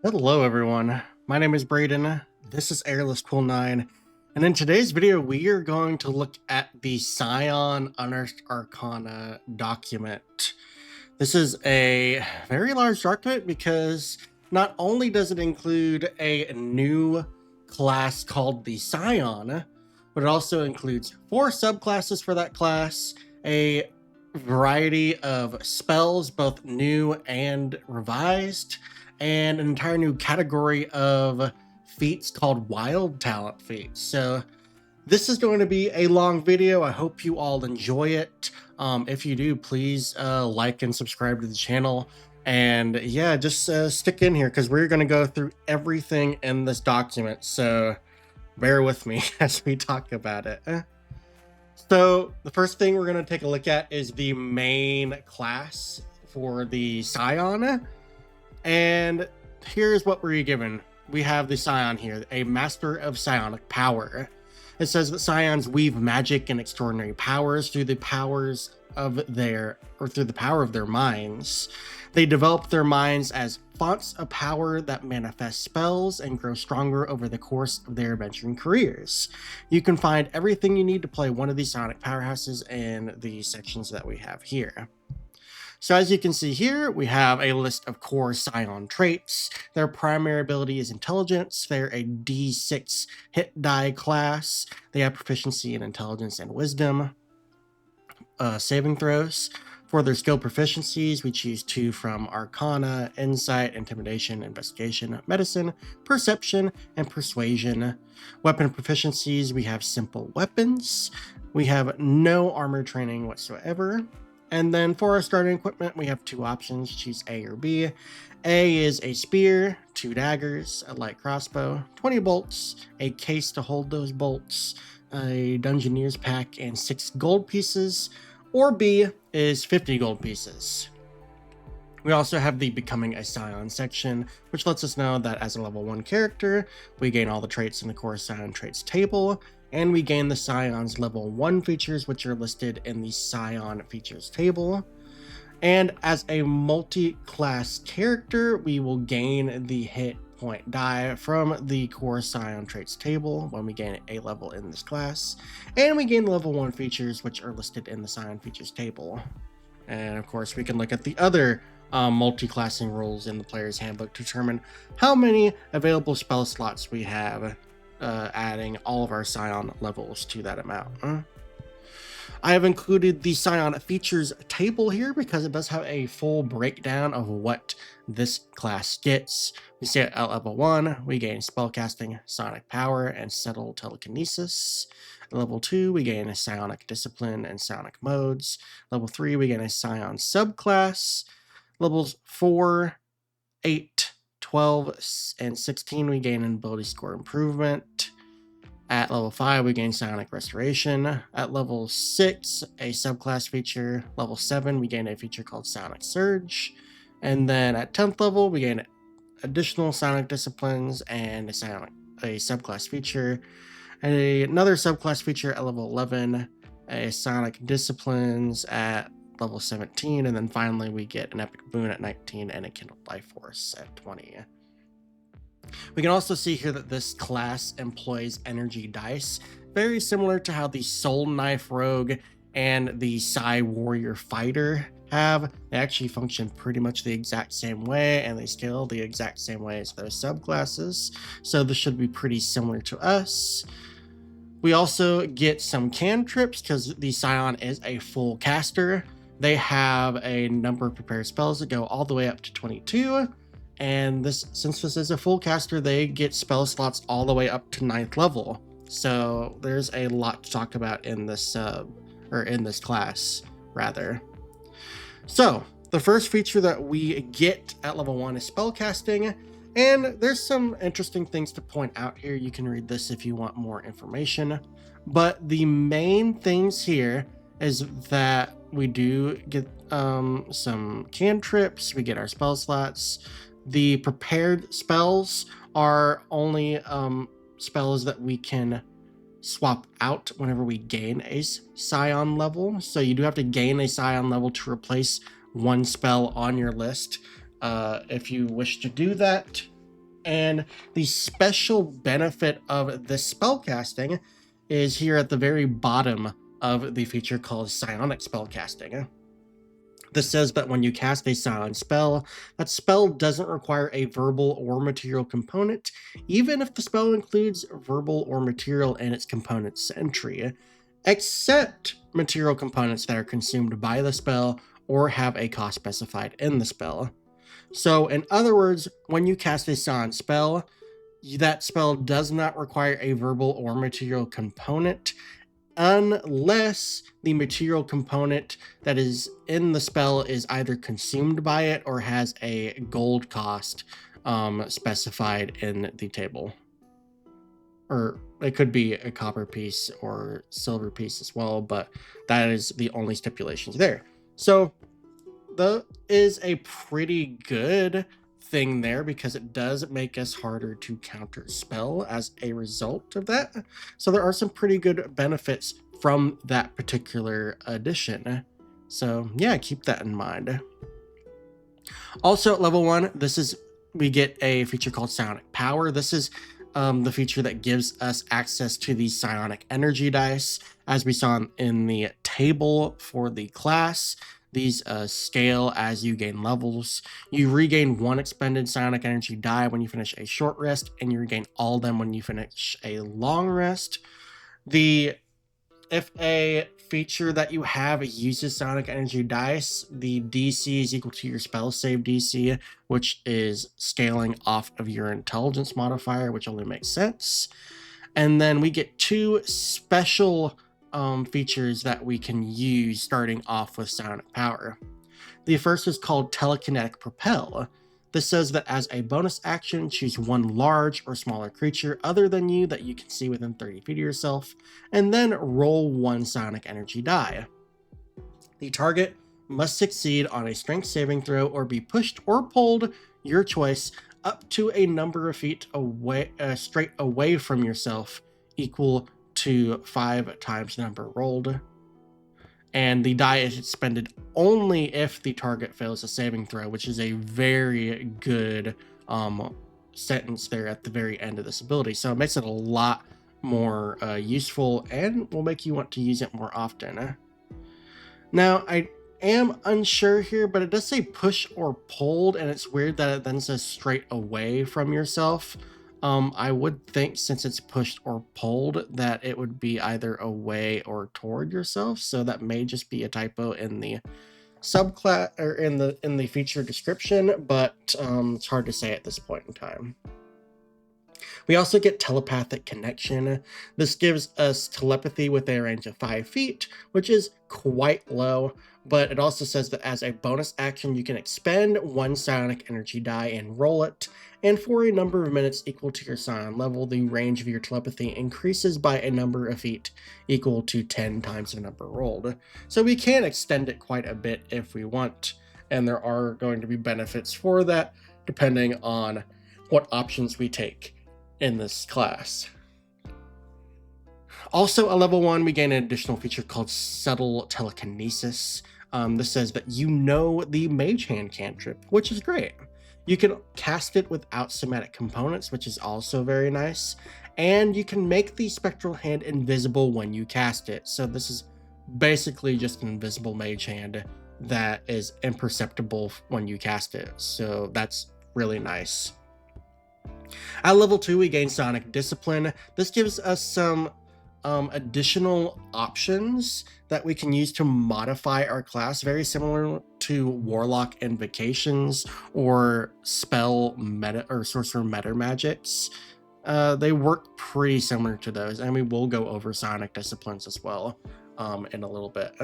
Hello everyone, my name is Braden, this is Airless Cool 9, and in today's video we are going to look at the Psion Unearthed Arcana document. This is a very large document because not only does it include a new class called the Psion, but it also includes 4 subclasses for that class, a variety of spells, both new and revised, and an entire new category of feats called Wild Talent Feats. So this is going to be a long video. I hope you all enjoy it. If you do, please like and subscribe to the channel. And yeah, just stick in here because we're going to go through everything in this document. So bear with me as we talk about it. So the first thing we're going to take a look at is the main class for the Psion. And here's what we're given. We have the Psion here, a master of psionic power. It says that Psions weave magic and extraordinary powers through the power of their minds. They develop their minds as fonts of power that manifest spells and grow stronger over the course of their adventuring careers. You can find everything you need to play one of these psionic powerhouses in the sections that we have here. So as you can see here, we have a list of core Psion traits. Their primary ability is intelligence. They're a D6 hit die class. They have proficiency in intelligence and wisdom saving throws. For their skill proficiencies, we choose 2 from Arcana, Insight, Intimidation, Investigation, Medicine, Perception, and Persuasion. Weapon proficiencies, we have simple weapons. We have no armor training whatsoever. And then for our starting equipment, we have 2 options, choose A or B. A is a spear, 2 daggers, a light crossbow, 20 bolts, a case to hold those bolts, a Dungeoneer's pack, and 6 gold pieces. Or B is 50 gold pieces. We also have the Becoming a Psion section, which lets us know that as a level 1 character, we gain all the traits in the core Psion traits table, and we gain the Psion's level 1 features, which are listed in the Psion features table. And as a multi-class character, we will gain the hit point die from the core Psion traits table when we gain a level in this class. And we gain level 1 features, which are listed in the Psion features table. And of course, we can look at the other multi-classing rules in the player's handbook to determine how many available spell slots we have, adding all of our Psion levels to that amount. I have included the Psion features table here because it does have a full breakdown of what this class gets. We see at level 1, we gain spellcasting, sonic power, and subtle telekinesis. At level 2, we gain a Psionic Discipline and Psionic modes. Level 3, we gain a Psion Subclass. Levels 4, 8, 12, and 16, we gain an ability score improvement. At level 5, we gain Psionic Restoration. At level 6, a subclass feature. Level 7, we gain a feature called Psionic Surge. And then at 10th level, we gain additional Psionic Disciplines and a subclass feature. Another subclass feature at level 11, a Psionic Disciplines at level 17, and then finally we get an Epic Boon at 19 and a Kindled Life Force at 20. We can also see here that this class employs energy dice, very similar to how the Soul Knife Rogue and the Psi Warrior Fighter have. They actually function pretty much the exact same way, and they scale the exact same way as those subclasses, so this should be pretty similar to us. We also get some cantrips because the Psion is a full caster. They have a number of prepared spells that go all the way up to 22. And since this is a full caster, they get spell slots all the way up to 9th level. So there's a lot to talk about in this in this class, rather. So the first feature that we get at level 1 is spellcasting. And there's some interesting things to point out here. You can read this if you want more information. But the main things here is that we do get some cantrips, we get our spell slots. The prepared spells are only spells that we can swap out whenever we gain a Psion level. So you do have to gain a Psion level to replace one spell on your list. If you wish to do that, And the special benefit of this spellcasting is here at the very bottom of the feature called Psionic Spellcasting. This says that when you cast a psion spell, that spell doesn't require a verbal or material component, even if the spell includes verbal or material in its component's entry, except material components that are consumed by the spell or have a cost specified in the spell. So, in other words, when you cast a psion spell, that spell does not require a verbal or material component, unless the material component that is in the spell is either consumed by it or has a gold cost specified in the table. Or it could be a copper piece or silver piece as well, but that is the only stipulations there. So that is a pretty good thing there, because it does make us harder to counter spell as a result of that. So there are some pretty good benefits from that particular addition. So yeah, keep that in mind. Also at level 1, we get a feature called Psionic Power. This is the feature that gives us access to the psionic energy dice, as we saw in the table for the class. These scale as you gain levels. You regain 1 expended psionic energy die when you finish a short rest, and you regain all of them when you finish a long rest. If a feature that you have uses psionic energy dice, the DC is equal to your spell save DC, which is scaling off of your intelligence modifier, which only makes sense. And then we get 2 special features that we can use starting off with Psionic Power. The first is called Telekinetic Propel. This says that as a bonus action, choose 1 large or smaller creature other than you that you can see within 30 feet of yourself, and then roll 1 psionic energy die. The target must succeed on a strength saving throw or be pushed or pulled, your choice, up to a number of feet away, straight away from yourself, equal to 5 times the number rolled. And the die is expended only if the target fails a saving throw, which is a very good sentence there at the very end of this ability. So it makes it a lot more useful and will make you want to use it more often. Now, I am unsure here, but it does say push or pulled, and it's weird that it then says straight away from yourself. I would think, since it's pushed or pulled, that it would be either away or toward yourself. So that may just be a typo in the subclass or in the feature description, but it's hard to say at this point in time. We also get telepathic connection. This gives us telepathy with a range of 5 feet, which is quite low, but it also says that as a bonus action, you can expend 1 psionic energy die and roll it, and for a number of minutes equal to your psion level, the range of your telepathy increases by a number of feet equal to 10 times the number rolled. So we can extend it quite a bit if we want, and there are going to be benefits for that depending on what options we take in this class. Also, at level 1, we gain an additional feature called Subtle Telekinesis. This says that you know the Mage Hand cantrip, which is great. You can cast it without somatic components, which is also very nice. And you can make the Spectral Hand invisible when you cast it. So this is basically just an invisible Mage Hand that is imperceptible when you cast it. So that's really nice. At level 2, we gain Psionic Discipline. This gives us some additional options that we can use to modify our class, very similar to Warlock Invocations or Spell Meta or Sorcerer Meta Magics. They work pretty similar to those, and we will go over Psionic Disciplines as well in a little bit.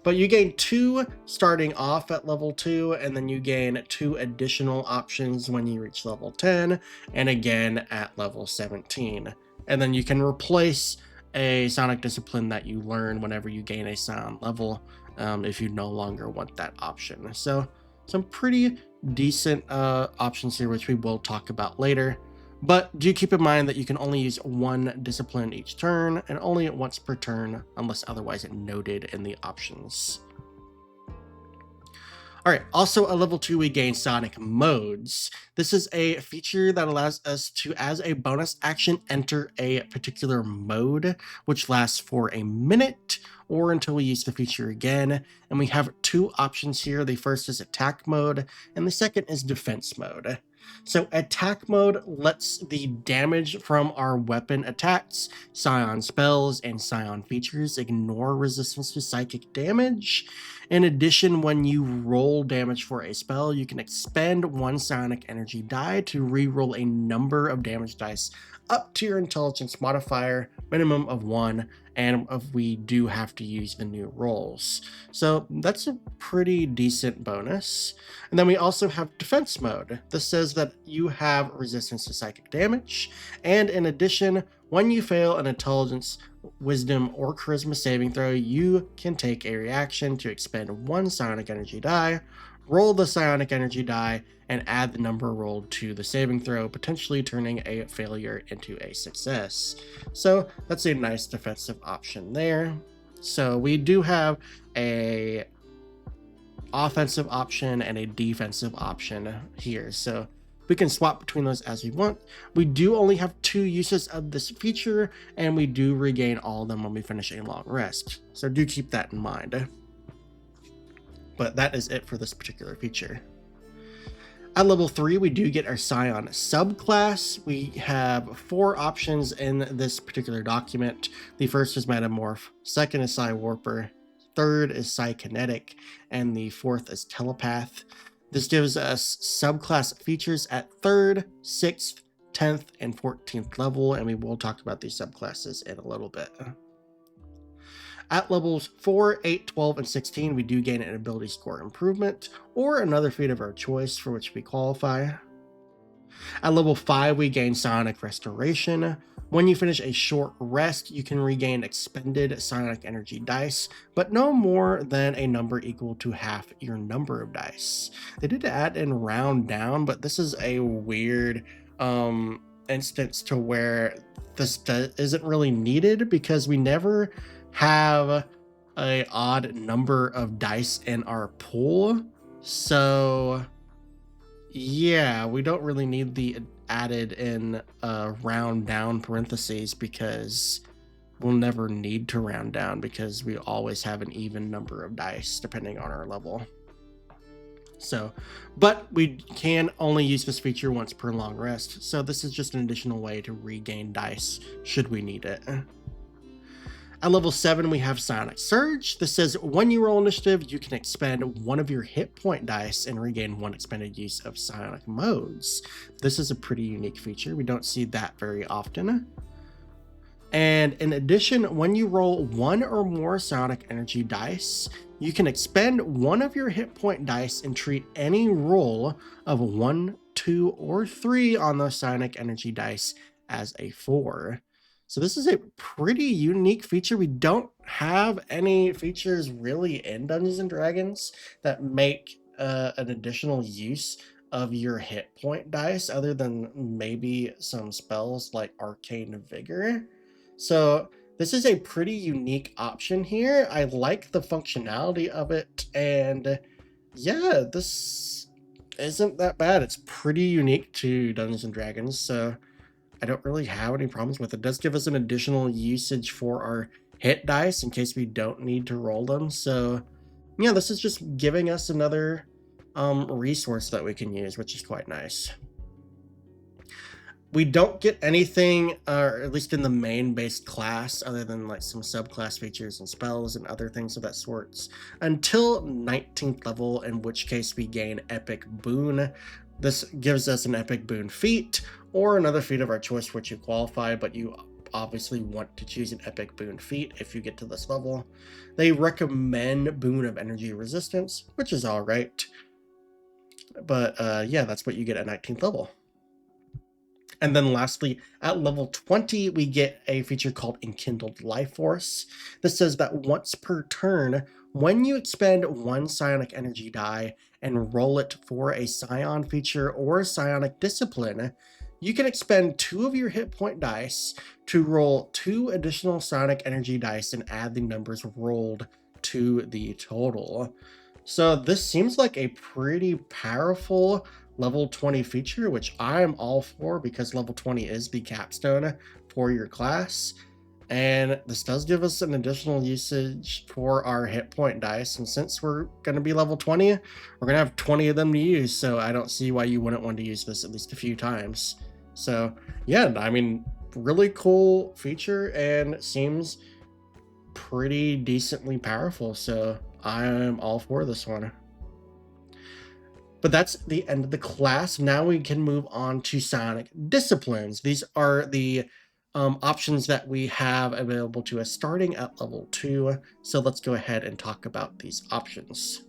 But you gain 2 starting off at level 2, and then you gain 2 additional options when you reach level 10, and again at level 17. And then you can replace a Psionic Discipline that you learn whenever you gain a Psion level if you no longer want that option. So some pretty decent options here, which we will talk about later. But do keep in mind that you can only use 1 discipline each turn, and only once per turn, unless otherwise noted in the options. All right, also at level 2, we gain Psionic Modes. This is a feature that allows us to, as a bonus action, enter a particular mode, which lasts for a minute or until we use the feature again. And we have two options here. The first is attack mode, and the second is defense mode. So attack mode lets the damage from our weapon attacks, Psion spells, and Psion features ignore resistance to psychic damage. In addition, when you roll damage for a spell, you can expend one psionic energy die to reroll a number of damage dice up to your intelligence modifier, minimum of 1, and we do have to use the new rolls. So that's a pretty decent bonus. And then we also have defense mode. This says that you have resistance to psychic damage, and in addition, when you fail an intelligence, wisdom, or charisma saving throw, you can take a reaction to expend one psionic energy die, roll the psionic energy die, and add the number rolled to the saving throw, potentially turning a failure into a success. So that's a nice defensive option there. So we do have a offensive option and a defensive option here. So we can swap between those as we want. We do only have 2 uses of this feature, and we do regain all of them when we finish a long rest. So do keep that in mind. But that is it for this particular feature. At level 3, we do get our Psion Subclass. We have 4 options in this particular document. The first is Metamorph, second is Psi Warper, third is Psykinetic, and the fourth is Telepath. This gives us subclass features at 3rd, 6th, 10th, and 14th level, and we will talk about these subclasses in a little bit. At levels 4, 8, 12, and 16, we do gain an ability score improvement, or another feat of our choice for which we qualify. At level 5, we gain Psionic Restoration. When you finish a short rest, you can regain expended psionic energy dice, but no more than a number equal to half your number of dice. They did add in round down, but this is a weird instance to where this isn't really needed because we never have an odd number of dice in our pool. So yeah, we don't really need the added in round down parentheses because we'll never need to round down because we always have an even number of dice depending on our level. So, but we can only use this feature once per long rest. So this is just an additional way to regain dice should we need it. At level 7, we have Psionic Surge. This says when you roll initiative, you can expend one of your hit point dice and regain 1 expended use of psionic modes. This is a pretty unique feature. We don't see that very often. And in addition, when you roll 1 or more psionic energy dice, you can expend one of your hit point dice and treat any roll of 1, 2, or 3 on those psionic energy dice as a 4. So this is a pretty unique feature. We don't have any features really in Dungeons and Dragons that make an additional use of your hit point dice other than maybe some spells like Arcane Vigor. So this is a pretty unique option here. I like the functionality of it, and yeah, this isn't that bad. It's pretty unique to Dungeons and Dragons, so I don't really have any problems with it. It does give us an additional usage for our hit dice in case we don't need to roll them. So yeah, this is just giving us another resource that we can use, which is quite nice. We don't get anything, or at least in the main based class, other than like some subclass features and spells and other things of that sorts, until 19th level, in which case we gain Epic Boon. This gives us an Epic Boon feat, or another feat of our choice for which you qualify, but you obviously want to choose an Epic Boon feat if you get to this level. They recommend Boon of Energy Resistance, which is alright. But yeah, that's what you get at 19th level. And then lastly, at level 20, we get a feature called Enkindled Life Force. This says that once per turn, when you expend 1 psionic energy die and roll it for a Psion feature or Psionic Discipline, you can expend 2 of your hit point dice to roll 2 additional psionic energy dice and add the numbers rolled to the total. So this seems like a pretty powerful level 20 feature, which I'm all for because level 20 is the capstone for your class. And this does give us an additional usage for our hit point dice. And since we're going to be level 20, we're going to have 20 of them to use. So I don't see why you wouldn't want to use this at least a few times. So yeah, I mean, really cool feature and seems pretty decently powerful. So I'm all for this one. But that's the end of the class. Now we can move on to Psionic Disciplines. These are the options that we have available to us starting at level 2. So let's go ahead and talk about these options.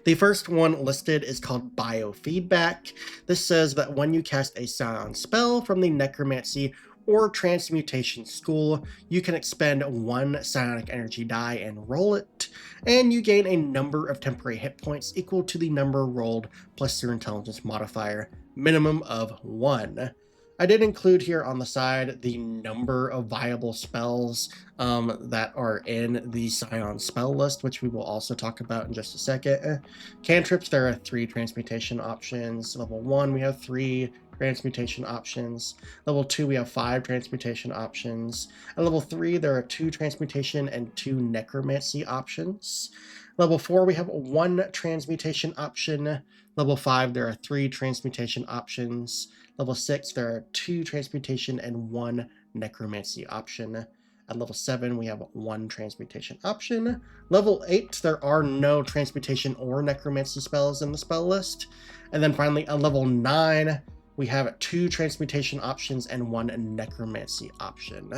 The first one listed is called Biofeedback. This says that when you cast a Psion spell from the Necromancy or Transmutation School, you can expend 1 psionic energy die and roll it, and you gain a number of temporary hit points equal to the number rolled plus your intelligence modifier, minimum of 1. I did include here on the side the number of viable spells that are in the Psion spell list, which we will also talk about in just a second. Cantrips, there are 3 transmutation options. Level 1, we have 3 transmutation options. Level 2, we have 5 transmutation options. At level 3, there are 2 transmutation and 2 necromancy options. Level 4, we have 1 transmutation option. Level 5, there are 3 transmutation options. Level 6, there are 2 transmutation and 1 necromancy option. At level 7, we have 1 transmutation option. Level 8, there are no transmutation or necromancy spells in the spell list. And then finally, at level 9, we have 2 transmutation options and 1 necromancy option.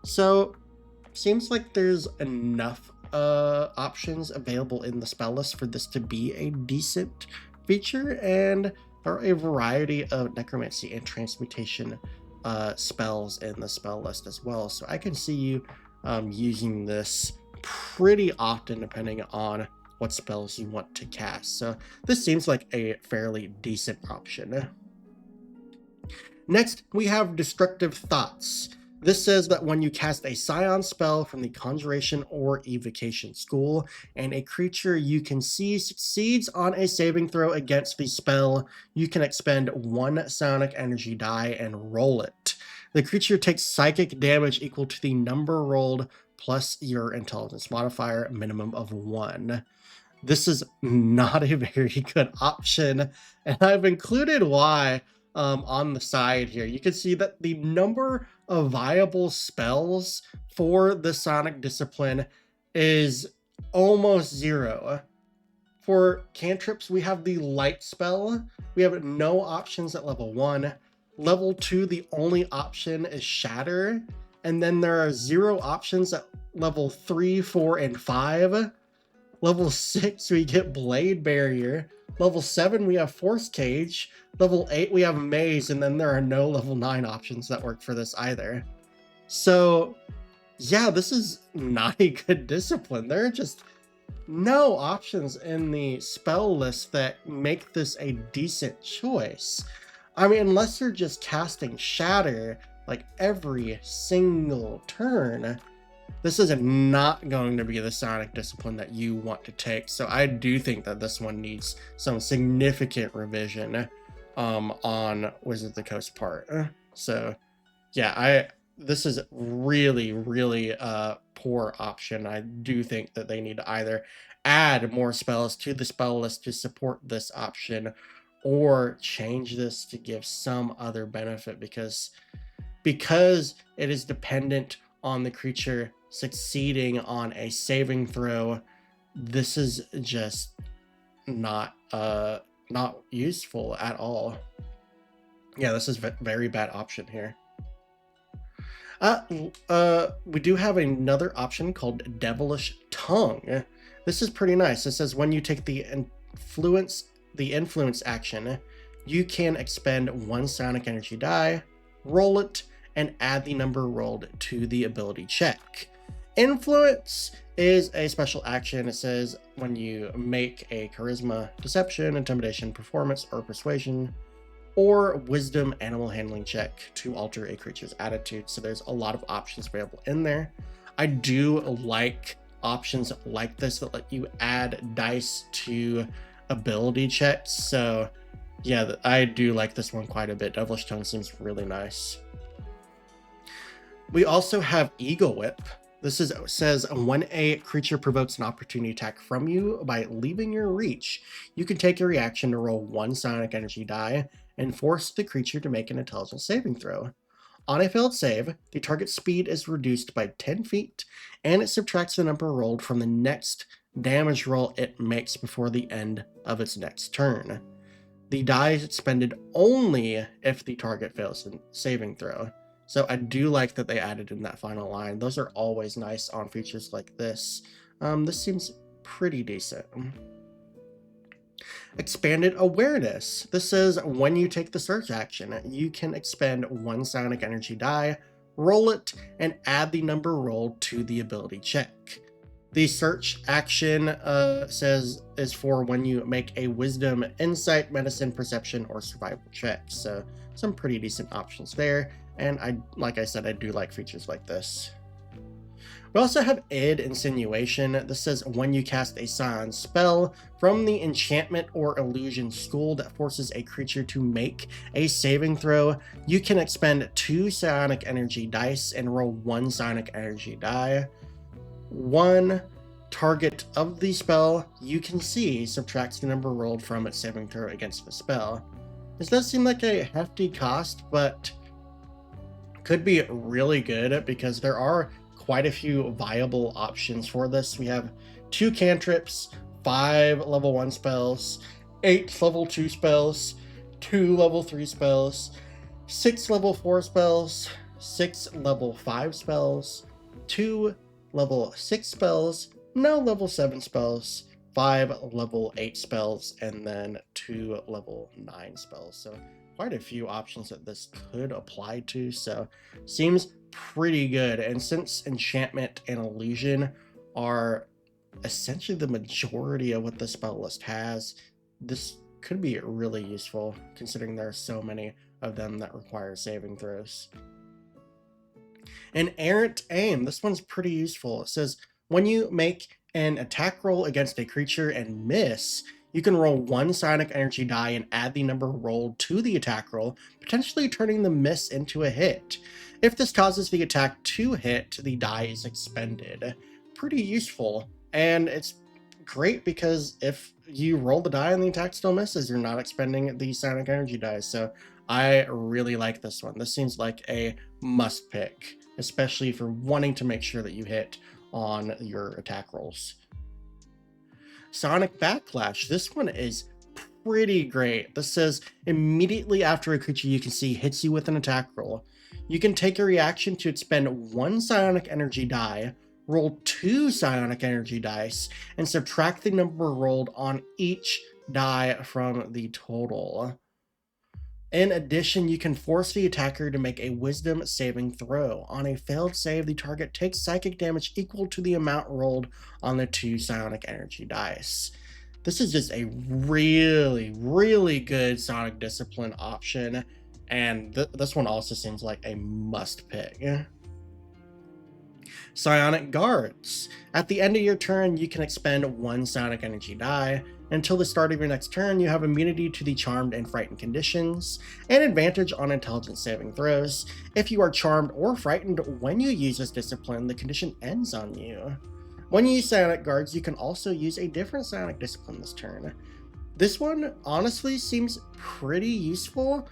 So, seems like there's enough options available in the spell list for this to be a decent feature, and there are a variety of necromancy and transmutation spells in the spell list as well. So I can see you using this pretty often depending on what spells you want to cast. So this seems like a fairly decent option. Next, we have Destructive Thoughts. This says that when you cast a Psion spell from the Conjuration or Evocation School, and a creature you can see succeeds on a saving throw against the spell, you can expend 1 psionic energy die and roll it. The creature takes psychic damage equal to the number rolled plus your intelligence modifier, minimum of 1. This is not a very good option, and I've included why on the side here. You can see that the number of viable spells for the Psionic Discipline is almost 0. For cantrips, we have the Light spell. We have no options at level 1. Level 2, the only option is Shatter. And then there are 0 options at level 3, 4, and 5. Level 6, we get Blade Barrier. Level 7, we have Force Cage. Level 8, we have Maze, and then there are no level 9 options that work for this either. So, yeah, this is not a good discipline. There are just no options in the spell list that make this a decent choice. I mean, unless you're just casting Shatter like every single turn, this is not going to be the Psionic Discipline that you want to take. So I do think that this one needs some significant revision on Wizard of the Coast part. So yeah, this is really, really poor option. I do think that they need to either add more spells to the spell list to support this option, or change this to give some other benefit, because it is dependent on the creature succeeding on a saving throw. This is just not useful at all. Yeah, this is a very bad option here. We do have another option called Devilish Tongue. This is pretty nice. It says when you take the influence action, you can expend 1 psionic energy die, roll it, and add the number rolled to the ability check. Influence is a special action. It says when you make a charisma, deception, intimidation, performance, or persuasion, or wisdom animal handling check to alter a creature's attitude. So there's a lot of options available in there. I do like options like this that let you add dice to ability checks. So yeah, I do like this one quite a bit. Devilish Tongue seems really nice. We also have Eagle Whip. Says when a creature provokes an opportunity attack from you by leaving your reach, you can take a reaction to roll 1 psionic energy die and force the creature to make an intelligence saving throw. On a failed save, the target's speed is reduced by 10 feet, and it subtracts the number rolled from the next damage roll it makes before the end of its next turn. The die is expended only if the target fails a saving throw. So I do like that they added in that final line. Those are always nice on features like this. This seems pretty decent. Expanded Awareness. This says when you take the search action, you can expend 1 psionic energy die, roll it, and add the number rolled to the ability check. The search action is for when you make a Wisdom, Insight, Medicine, Perception, or Survival check. So some pretty decent options there. And like I said, I do like features like this. We also have Id Insinuation. This says when you cast a Psion spell from the enchantment or illusion school that forces a creature to make a saving throw, you can expend 2 psionic energy dice and roll 1 psionic energy die. 1 target of the spell you can see subtracts the number rolled from its saving throw against the spell. This does seem like a hefty cost, but could be really good because there are quite a few viable options for this. We have 2 cantrips, 5 level 1 spells, 8 level 2 spells, 2 level 3 spells, 6 level 4 spells, 6 level 5 spells, 2 level 6 spells, no level 7 spells, 5 level 8 spells, and then 2 level 9 spells. So quite a few options that this could apply to, so seems pretty good. And since enchantment and illusion are essentially the majority of what the spell list has, this could be really useful considering there are so many of them that require saving throws. An Errant Aim. This one's pretty useful. It says when you make an attack roll against a creature and miss, you can roll 1 psionic energy die and add the number rolled to the attack roll, potentially turning the miss into a hit. If this causes the attack to hit, the die is expended. Pretty useful, and it's great because if you roll the die and the attack still misses, you're not expending the psionic energy die. So I really like this one. This seems like a must pick, especially for wanting to make sure that you hit on your attack rolls. Sonic Backlash. This one is pretty great. This says immediately after a creature you can see hits you with an attack roll, you can take a reaction to expend 1 psionic energy die, roll 2 psionic energy dice, and subtract the number rolled on each die from the total. In addition, you can force the attacker to make a Wisdom saving throw. On a failed save, the target takes psychic damage equal to the amount rolled on the 2 psionic energy dice. This is just a really, really good Sonic Discipline option, and this one also seems like a must pick. Psionic Guards. At the end of your turn, you can expend 1 psionic energy die. Until the start of your next turn, you have immunity to the Charmed and Frightened conditions, and advantage on intelligence saving throws. If you are charmed or frightened when you use this discipline, the condition ends on you. When you use Psionic Guards, you can also use a different Psionic discipline this turn. This one honestly seems pretty useful.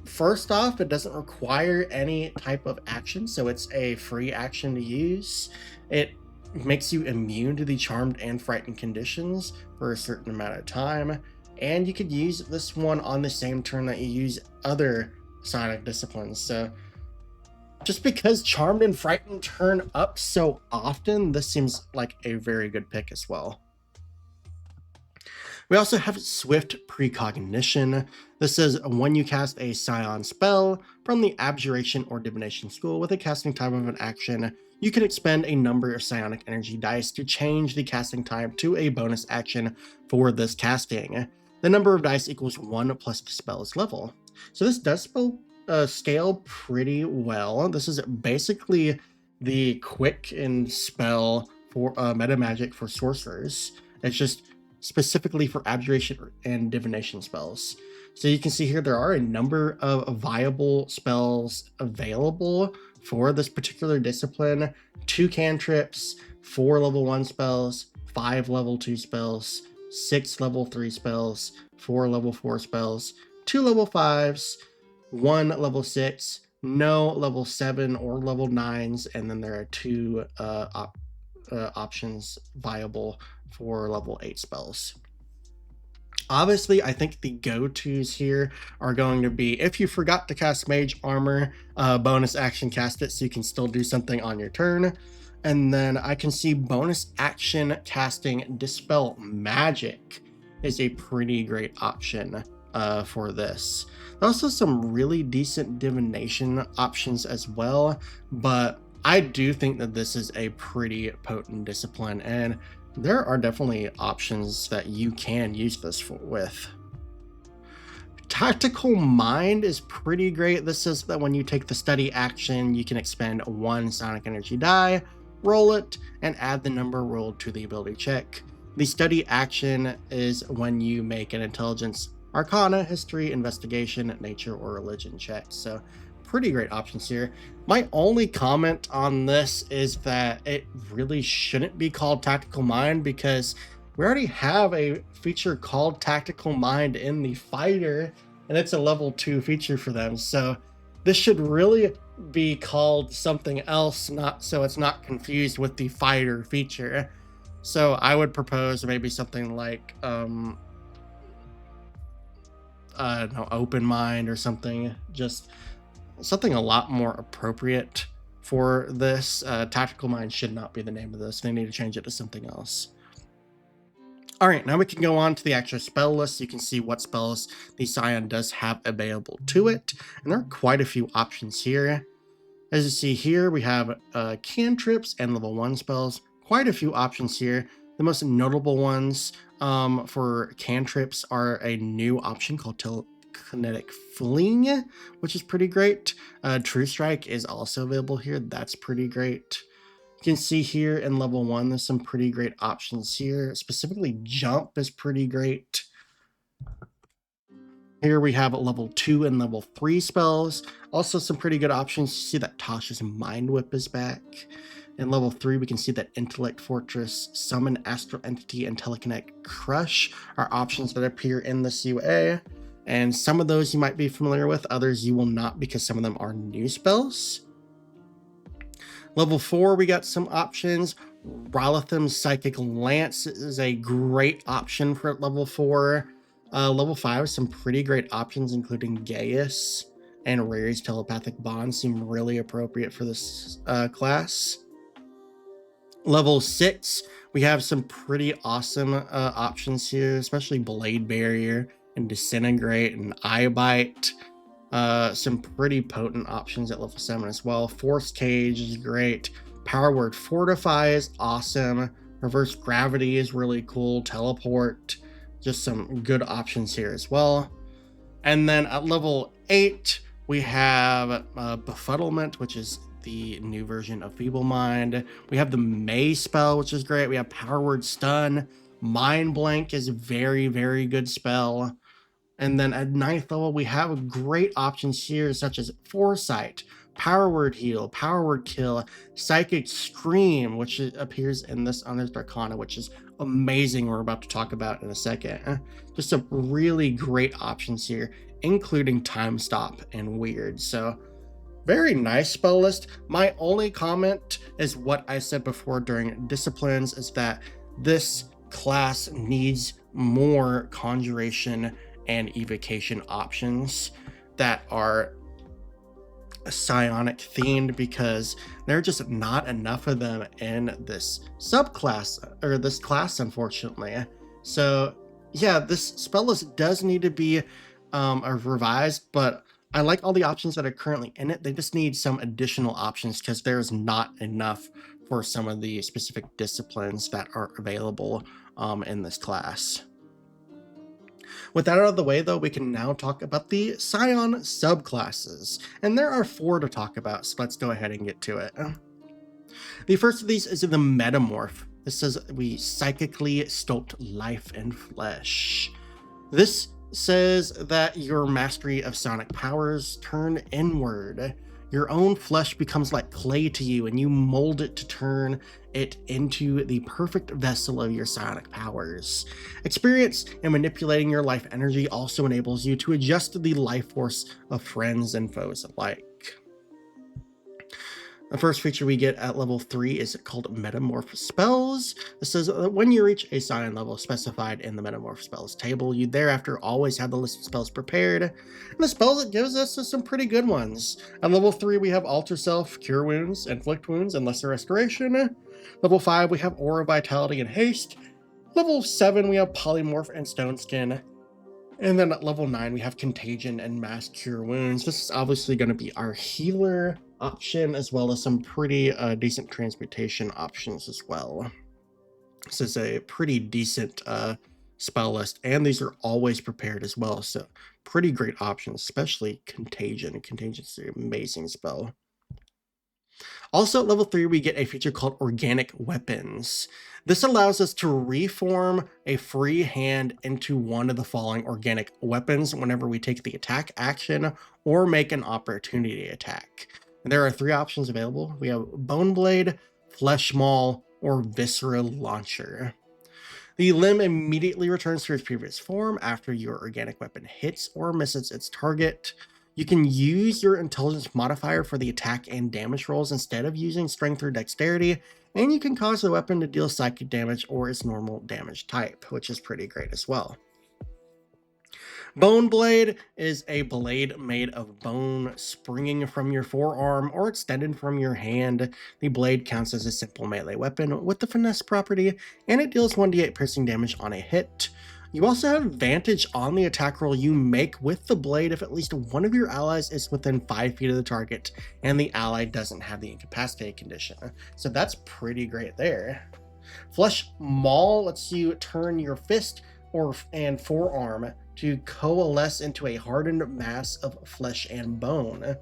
First off, it doesn't require any type of action, so it's a free action to use. It makes you immune to the Charmed and Frightened conditions for a certain amount of time, and you could use this one on the same turn that you use other Psionic disciplines. So just because Charmed and Frightened turn up so often, this seems like a very good pick as well. We also have Swift Precognition. This says when you cast a Psion spell from the Abjuration or Divination School with a casting time of an action, you can expend a number of psionic energy dice to change the casting time to a bonus action for this casting. The number of dice equals 1 plus the spell's level. So this does scale pretty well. This is basically the quick and spell for meta magic for sorcerers. It's just specifically for abjuration and divination spells. So you can see here there are a number of viable spells available for this particular discipline. 2 cantrips, 4 level 1 spells, 5 level 2 spells, 6 level 3 spells, 4 level 4 spells, 2 level 5s, 1 level 6, no level 7 or level 9s, and then there are 2 options viable for level 8 spells. Obviously, I think the go-tos here are going to be, if you forgot to cast Mage Armor, bonus action cast it so you can still do something on your turn. And then I can see bonus action casting Dispel Magic is a pretty great option for this. Also some really decent divination options as well, but I do think that this is a pretty potent discipline, and there are definitely options that you can use this with. Tactical Mind is pretty great. This says that when you take the study action, you can expend 1 Psionic Energy die, roll it, and add the number rolled to the ability check. The study action is when you make an intelligence, Arcana, History, Investigation, Nature, or Religion check. So pretty great options here. My only comment on this is that it really shouldn't be called Tactical Mind, because we already have a feature called Tactical Mind in the fighter, and it's a level 2 feature for them. So this should really be called something else, not so it's not confused with the fighter feature. So I would propose maybe something like no, Open Mind or something, just something a lot more appropriate for this. Tactical Mind should not be the name of this. They need to change it to something else. All right, now we can go on to the actual spell list. You can see what spells the Psion does have available to it, and there are quite a few options here. As you see here, we have cantrips and level 1 spells. Quite a few options here. The most notable ones for cantrips are a new option called Telekinetic Fling, which is pretty great. True Strike is also available here. That's pretty great. You can see here in level 1, there's some pretty great options here. Specifically, Jump is pretty great. Here we have level 2 and level 3 spells. Also some pretty good options. You see that Tasha's Mind Whip is back. In level 3, we can see that Intellect Fortress, Summon Astral Entity, and Telekinetic Crush are options that appear in this UA. And some of those you might be familiar with, others you will not, because some of them are new spells. Level 4, we got some options. Ralitham's Psychic Lance is a great option for level 4. Level 5, some pretty great options, including Gaius and Rary's Telepathic Bond seem really appropriate for this class. Level 6, we have some pretty awesome options here, especially Blade Barrier and Disintegrate and Eye Bite. Some pretty potent options at level 7 as well. Force Cage is great. Power Word Fortify is awesome. Reverse Gravity is really cool. Teleport. Just some good options here as well. And then at level 8, we have Befuddlement, which is the new version of Feeble Mind. We have the May spell, which is great. We have Power Word Stun. Mind Blank is a very, very good spell. And then at 9th level, we have great options here, such as Foresight, Power Word Heal, Power Word Kill, Psychic Scream, which appears in this Unearthed Arcana, which is amazing. We're about to talk about in a second. Just some really great options here, including Time Stop and Weird. So very nice spell list. My only comment is what I said before during Disciplines, is that this class needs more conjuration and evocation options that are psionic themed, because there are just not enough of them in this subclass, or this class, unfortunately. So yeah, this spell list does need to be revised, but I like all the options that are currently in it. They just need some additional options, because there's not enough for some of the specific disciplines that are available in this class. With that out of the way, though, we can now talk about the Psion subclasses, and there are 4 to talk about, so let's go ahead and get to it. The first of these is the Metamorph. This says we psychically sculpt life and flesh. This says that your mastery of psionic powers turn inward. Your own flesh becomes like clay to you, and you mold it to turn it into the perfect vessel of your psionic powers. Experience in manipulating your life energy also enables you to adjust the life force of friends and foes alike. The first feature we get at level 3 is called Metamorph Spells. This says that when you reach a Psion level specified in the Metamorph Spells table, you thereafter always have the list of spells prepared. And the spells it gives us are some pretty good ones. At level 3 we have Alter Self, Cure Wounds, Inflict Wounds, and Lesser Restoration. Level 5 we have Aura Vitality and Haste. Level 7 we have Polymorph and Stone Skin. And then at level 9 we have Contagion and Mass Cure Wounds. This is obviously going to be our healer option, as well as some pretty decent transmutation options as well. This is a pretty decent spell list, and these are always prepared as well, so pretty great options, especially Contagion. Contagion's an amazing spell. Also at level 3 we get a feature called Organic Weapons. This allows us to reform a free hand into one of the following organic weapons whenever we take the attack action or make an opportunity attack. And there are 3 options available. We have Bone Blade, Flesh Maul, or Viscera Launcher. The limb immediately returns to its previous form after your organic weapon hits or misses its target. You can use your intelligence modifier for the attack and damage rolls instead of using strength or dexterity, and you can cause the weapon to deal psychic damage or its normal damage type, which is pretty great as well. Bone Blade is a blade made of bone springing from your forearm or extended from your hand. The blade counts as a simple melee weapon with the finesse property, and it deals 1d8 piercing damage on a hit. You also have advantage on the attack roll you make with the blade if at least one of your allies is within 5 feet of the target and the ally doesn't have the incapacitated condition. So that's pretty great there. Flesh Maul lets you turn your fist and forearm to coalesce into a hardened mass of flesh and bone.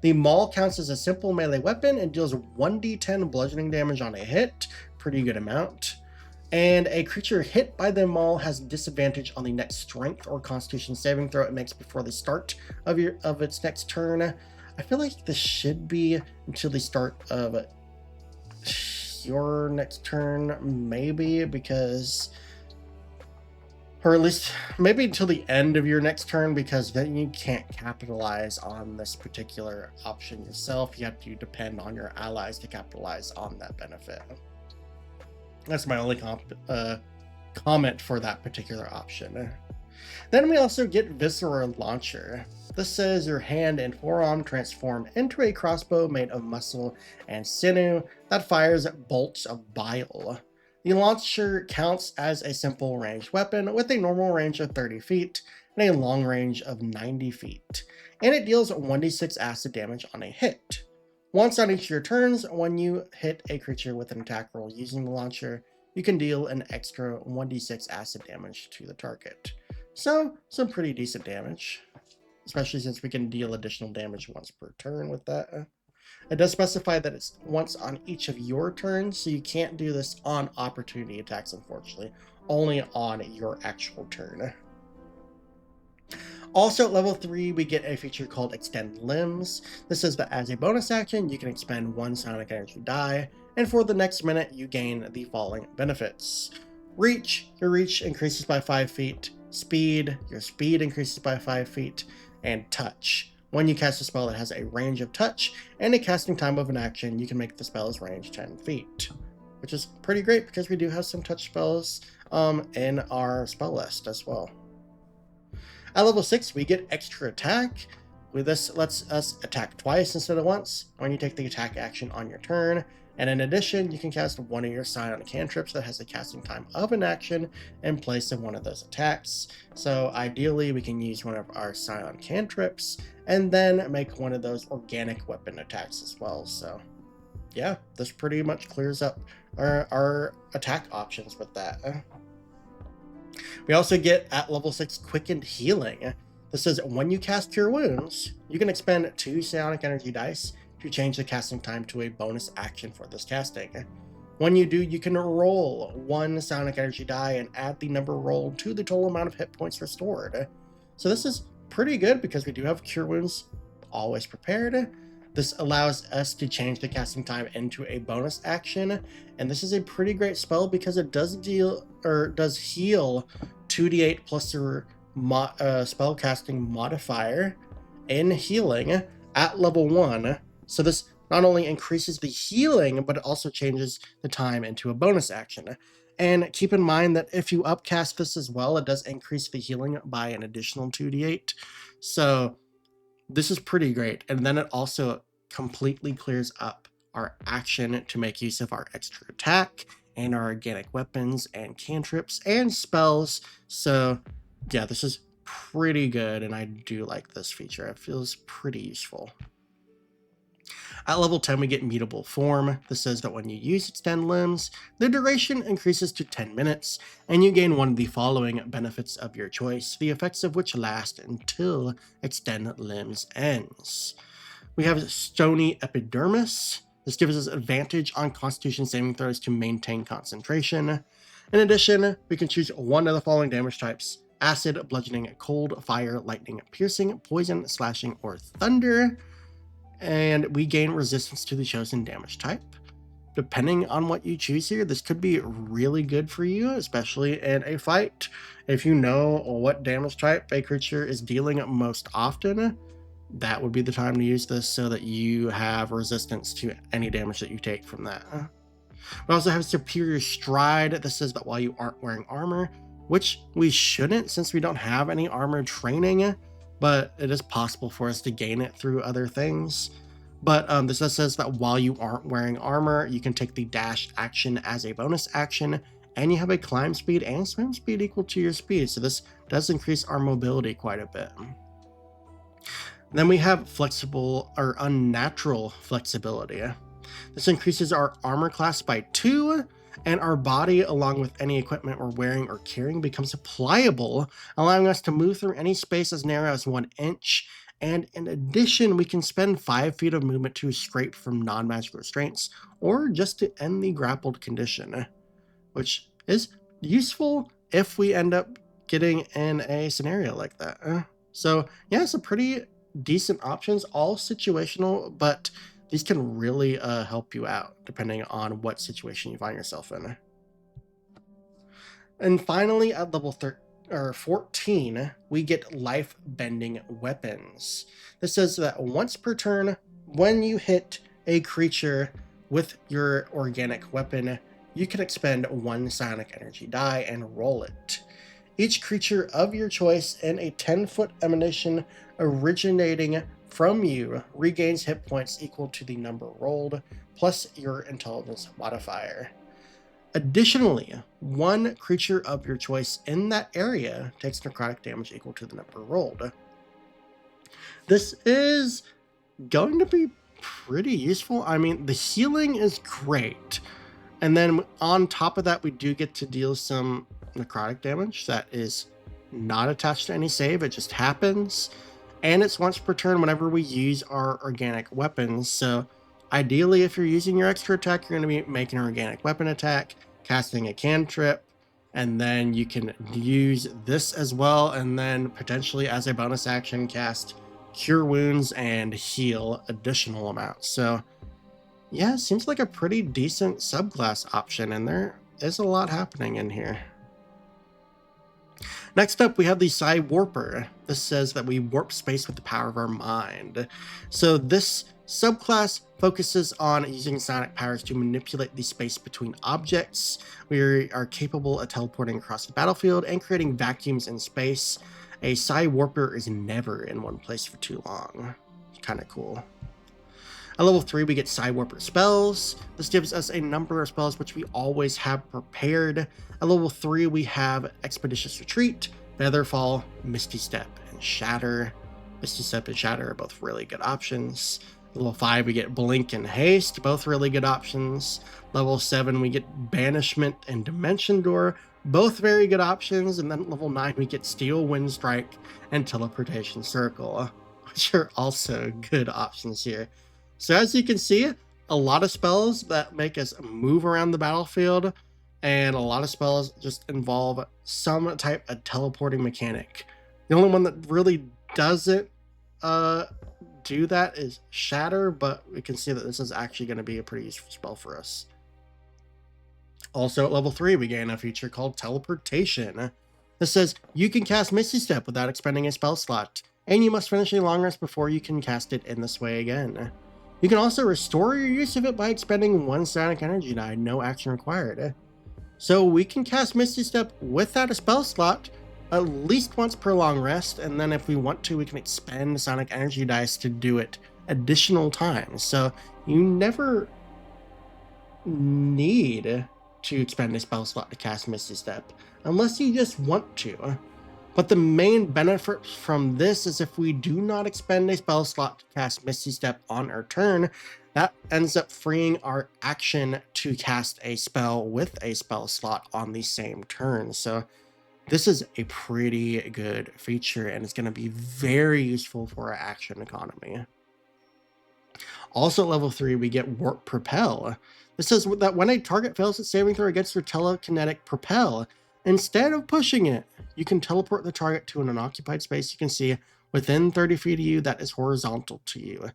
The Maul counts as a simple melee weapon and deals 1d10 bludgeoning damage on a hit, pretty good amount. And a creature hit by the Maul has disadvantage on the next strength or constitution saving throw it makes before the start of its next turn. I feel like this should be until the start of your next turn, maybe, because... or at least maybe until the end of your next turn, because then you can't capitalize on this particular option yourself. You have to depend on your allies to capitalize on that benefit. That's my only comment for that particular option. Then we also get Viscera Launcher. This says your hand and forearm transform into a crossbow made of muscle and sinew that fires bolts of bile. The launcher counts as a simple ranged weapon with a normal range of 30 feet and a long range of 90 feet, and it deals 1d6 acid damage on a hit. Once on each of your turns, when you hit a creature with an attack roll using the launcher, you can deal an extra 1d6 acid damage to the target. So, some pretty decent damage, especially since we can deal additional damage once per turn with that. It does specify that it's once on each of your turns, so you can't do this on opportunity attacks, unfortunately, only on your actual turn. Also at level 3, we get a feature called Extend Limbs. This says that as a bonus action, you can expend 1 psionic energy die, and for the next minute, you gain the following benefits. Reach, your reach increases by 5 feet. Speed, your speed increases by 5 feet. And touch. When you cast a spell that has a range of touch and a casting time of an action, you can make the spell's range 10 feet. Which is pretty great because we do have some touch spells in our spell list as well. At level 6, we get Extra Attack. This lets us attack twice instead of once when you take the attack action on your turn. And in addition, you can cast one of your Psionic cantrips that has a casting time of an action in place of one of those attacks. So ideally, we can use one of our Psion cantrips and then make one of those organic weapon attacks as well. So yeah, this pretty much clears up our attack options with that. We also get at level 6 Quickened Healing. This says when you cast Cure Wounds, you can expend 2 Psionic Energy dice to change the casting time to a bonus action for this casting. When you do, you can roll 1 psionic energy die and add the number rolled to the total amount of hit points restored. So this is pretty good because we do have Cure Wounds always prepared. This allows us to change the casting time into a bonus action, and this is a pretty great spell because it does heal 2d8 plus your spell casting modifier in healing at level 1. So this not only increases the healing, but it also changes the time into a bonus action. And keep in mind that if you upcast this as well, it does increase the healing by an additional 2d8. So this is pretty great. And then it also completely clears up our action to make use of our extra attack and our organic weapons and cantrips and spells. So yeah, this is pretty good, and I do like this feature. It feels pretty useful. At level 10, we get Mutable Form. This says that when you use Extend Limbs, the duration increases to 10 minutes, and you gain one of the following benefits of your choice, the effects of which last until Extend Limbs ends. We have Stony Epidermis. This gives us advantage on Constitution saving throws to maintain concentration. In addition, we can choose one of the following damage types: Acid, Bludgeoning, Cold, Fire, Lightning, Piercing, Poison, Slashing, or Thunder. And we gain resistance to the chosen damage type. Depending on what you choose here, this could be really good for you, especially in a fight. If you know what damage type a creature is dealing most often, that would be the time to use this so that you have resistance to any damage that you take from that. We also have Superior Stride. This says that while you aren't wearing armor, which we shouldn't since we don't have any armor training, but it is possible for us to gain it through other things. But this says that while you aren't wearing armor, you can take the dash action as a bonus action, and you have a climb speed and swim speed equal to your speed. So this does increase our mobility quite a bit. Then we have flexible or unnatural flexibility. This increases our armor class by 2, and our body, along with any equipment we're wearing or carrying, becomes pliable, allowing us to move through any space as narrow as 1 inch. And in addition, we can spend 5 feet of movement to escape from non-magical restraints, or just to end the grappled condition, which is useful if we end up getting in a scenario like that. So yeah, it's a pretty decent options, all situational, but these can really help you out depending on what situation you find yourself in. And finally, at level 14, we get Life Bending Weapons. This says that once per turn, when you hit a creature with your organic weapon, you can expend 1 psionic energy die and roll it. Each creature of your choice in a 10-foot emanation originating from you regains hit points equal to the number rolled, plus your intelligence modifier. Additionally, 1 creature of your choice in that area takes necrotic damage equal to the number rolled. This is going to be pretty useful. I mean, the healing is great. And then on top of that, we do get to deal some necrotic damage that is not attached to any save. It just happens. And it's once per turn whenever we use our organic weapons. So ideally, if you're using your extra attack, you're going to be making an organic weapon attack, casting a cantrip, and then you can use this as well, and then potentially as a bonus action cast Cure Wounds and heal additional amounts. So yeah, it seems like a pretty decent subclass option, and there is a lot happening in here. Next up, we have the Psi Warper. This says that we warp space with the power of our mind. So this subclass focuses on using psionic powers to manipulate the space between objects. We are capable of teleporting across the battlefield and creating vacuums in space. A Psi Warper is never in one place for too long. Kind of cool. At level 3, we get Psi Warper spells. This gives us a number of spells which we always have prepared. At level 3, we have Expeditious Retreat, Featherfall, Misty Step, and Shatter. Misty Step and Shatter are both really good options. Level 5, we get Blink and Haste, both really good options. Level 7, we get Banishment and Dimension Door, both very good options. And then level 9, we get Steel Wind Strike and Teleportation Circle, which are also good options here. So as you can see, a lot of spells that make us move around the battlefield, and a lot of spells just involve some type of teleporting mechanic. The only one that really doesn't do that is Shatter, but we can see that this is actually going to be a pretty useful spell for us. Also at level 3, we gain a feature called Teleportation. This says you can cast Misty Step without expending a spell slot, and you must finish a long rest before you can cast it in this way again. You can also restore your use of it by expending 1 Psionic Energy die, no action required. So we can cast Misty Step without a spell slot at least once per long rest, and then if we want to, we can expend Psionic Energy dice to do it additional times. So you never need to expend a spell slot to cast Misty Step, unless you just want to. But the main benefit from this is if we do not expend a spell slot to cast Misty Step on our turn, that ends up freeing our action to cast a spell with a spell slot on the same turn. So this is a pretty good feature, and it's going to be very useful for our action economy. Also at level 3, we get Warp Propel. This says that when a target fails its saving throw against their telekinetic propel, instead of pushing it, you can teleport the target to an unoccupied space you can see within 30 feet of you that is horizontal to you.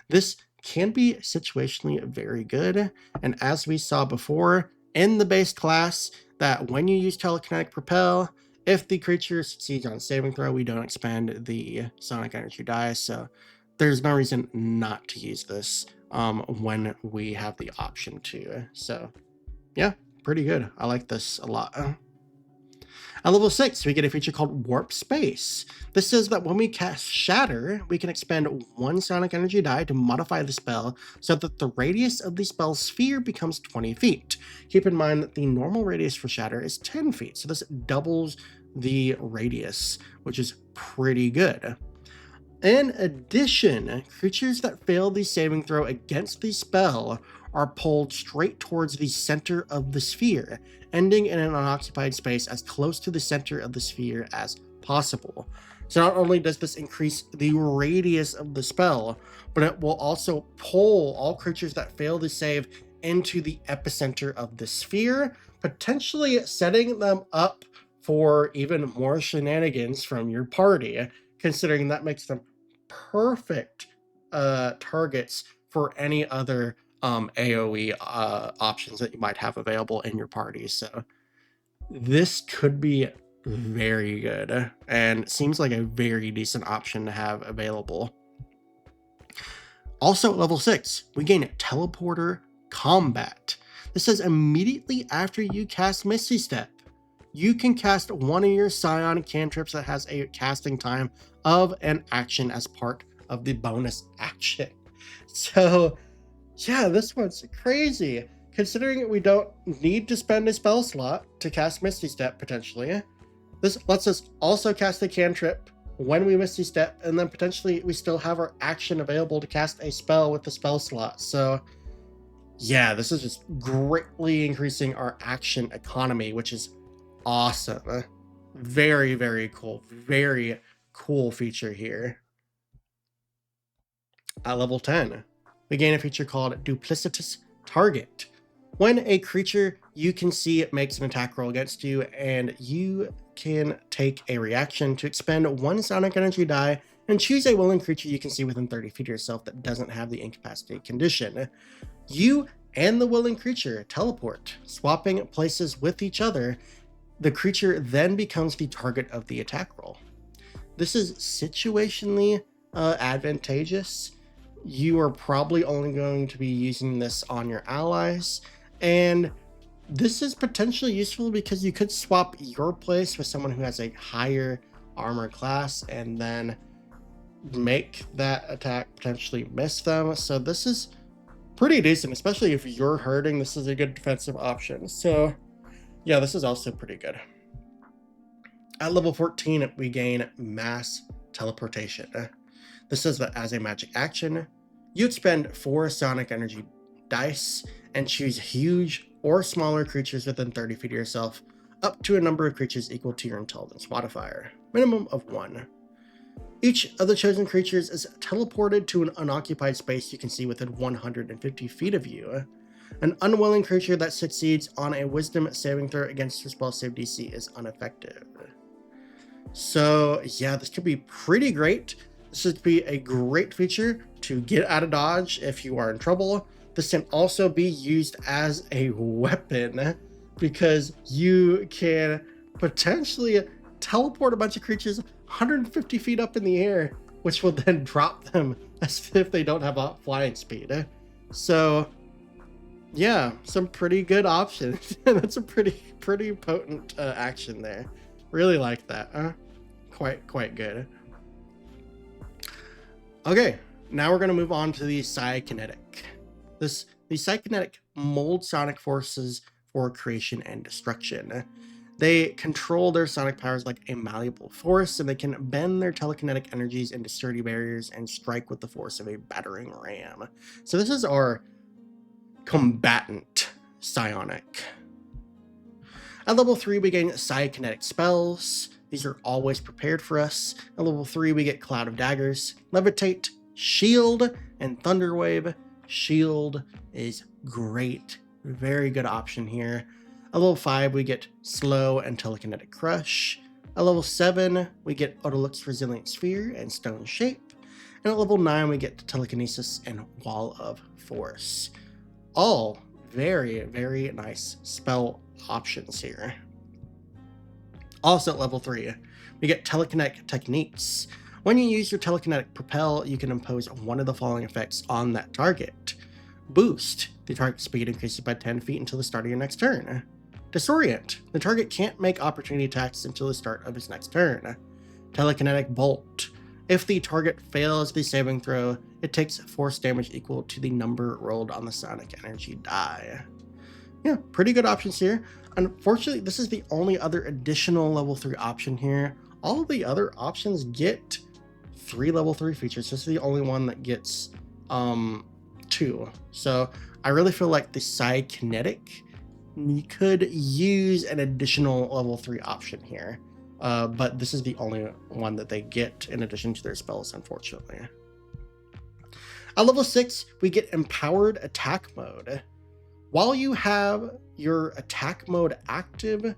This can be situationally very good, and as we saw before in the base class, that when you use telekinetic propel, if the creature succeeds on a saving throw, we don't expend the Psionic Energy die, so there's no reason not to use this when we have the option to. So yeah, pretty good. I like this a lot. At level 6, we get a feature called Warp Space. This says that when we cast Shatter, we can expend 1 Psionic Energy die to modify the spell so that the radius of the spell sphere becomes 20 feet. Keep in mind that the normal radius for Shatter is 10 feet, so this doubles the radius, which is pretty good. In addition, creatures that fail the saving throw against the spell are pulled straight towards the center of the sphere, ending in an unoccupied space as close to the center of the sphere as possible. So not only does this increase the radius of the spell, but it will also pull all creatures that fail the save into the epicenter of the sphere, potentially setting them up for even more shenanigans from your party, considering that makes them perfect targets for any other AoE options that you might have available in your party. So this could be very good and seems like a very decent option to have available. Also at level 6, we gain Teleporter Combat. This says immediately after you cast Misty Step, you can cast one of your psionic cantrips that has a casting time of an action as part of the bonus action. So yeah, this one's crazy. Considering we don't need to spend a spell slot to cast Misty Step potentially, this lets us also cast a cantrip when we Misty Step, and then potentially we still have our action available to cast a spell with the spell slot. So yeah, this is just greatly increasing our action economy, which is awesome. Very, very cool. Very cool feature here. At level 10, we gain a feature called Duplicitous Target. When a creature you can see makes an attack roll against you, and you can take a reaction to expend 1 Psionic Energy die and choose a willing creature you can see within 30 feet of yourself that doesn't have the incapacitate condition. You and the willing creature teleport, swapping places with each other. The creature then becomes the target of the attack roll. This is situationally advantageous. You are probably only going to be using this on your allies, and this is potentially useful because you could swap your place with someone who has a higher armor class and then make that attack potentially miss them. So this is pretty decent, especially if you're hurting. This is a good defensive option. So yeah, this is also pretty good. At level 14, we gain Mass Teleportation. This says that as a magic action, you expend 4 Psionic Energy dice and choose huge or smaller creatures within 30 feet of yourself, up to a number of creatures equal to your intelligence modifier, minimum of 1. Each of the chosen creatures is teleported to an unoccupied space you can see within 150 feet of you. An unwilling creature that succeeds on a wisdom saving throw against your spell save DC is ineffective. So yeah, this could be pretty great. This would be a great feature to get out of dodge if you are in trouble. This can also be used as a weapon because you can potentially teleport a bunch of creatures 150 feet up in the air, which will then drop them as if they don't have a flying speed. So yeah, some pretty good options. That's a pretty potent action there. Really like that. Quite good. Okay, now we're gonna move on to the Psykinetic. The Psykinetic mold sonic forces for creation and destruction. They control their sonic powers like a malleable force, and they can bend their telekinetic energies into sturdy barriers and strike with the force of a battering ram. So this is our combatant psionic. At level 3, we gain Psykinetic spells. These are always prepared for us. At level 3, we get Cloud of Daggers, Levitate, Shield, and Thunderwave. Shield is great. Very good option here. At level 5, we get Slow and Telekinetic Crush. At level 7, we get Odalux Resilient Sphere and Stone Shape. And at level 9, we get Telekinesis and Wall of Force. All very nice spell options here. Also at level 3, we get Telekinetic Techniques. When you use your Telekinetic Propel, you can impose one of the following effects on that target. Boost, the target speed increases by 10 feet until the start of your next turn. Disorient, the target can't make opportunity attacks until the start of his next turn. Telekinetic Bolt, if the target fails the saving throw, it takes force damage equal to the number rolled on the sonic energy die. Yeah, pretty good options here. Unfortunately, this is the only other additional level 3 option here. All of the other options get 3 level 3 features. This is the only one that gets 2. So I really feel like the Psykinetic could use an additional level 3 option here. But this is the only one that they get in addition to their spells, unfortunately. At level 6, we get Empowered Attack Mode. While you have your attack mode active,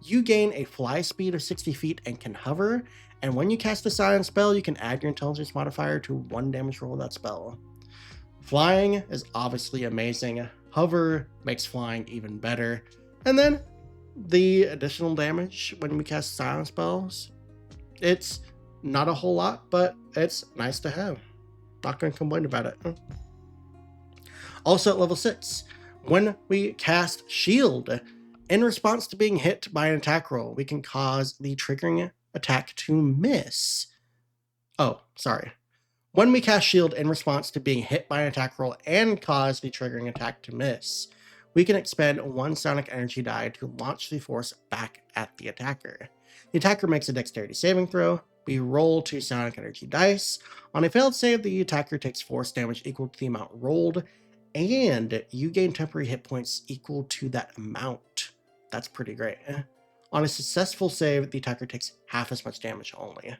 you gain a fly speed of 60 feet and can hover, and when you cast a Psion spell, you can add your intelligence modifier to 1 damage roll of that spell. Flying is obviously amazing. Hover makes flying even better. And then the additional damage when we cast Psion spells, it's not a whole lot, but it's nice to have. Not going to complain about it. Also at level 6, when we cast Shield, in response to being hit by an attack roll, we can cause the triggering attack to miss. Oh, sorry. When we cast Shield in response to being hit by an attack roll and cause the triggering attack to miss, we can expend 1 sonic energy die to launch the force back at the attacker. The attacker makes a dexterity saving throw. We roll 2 sonic energy dice. On a failed save, the attacker takes force damage equal to the amount rolled, and you gain temporary hit points equal to that amount. That's pretty great. On a successful save, the attacker takes half as much damage only.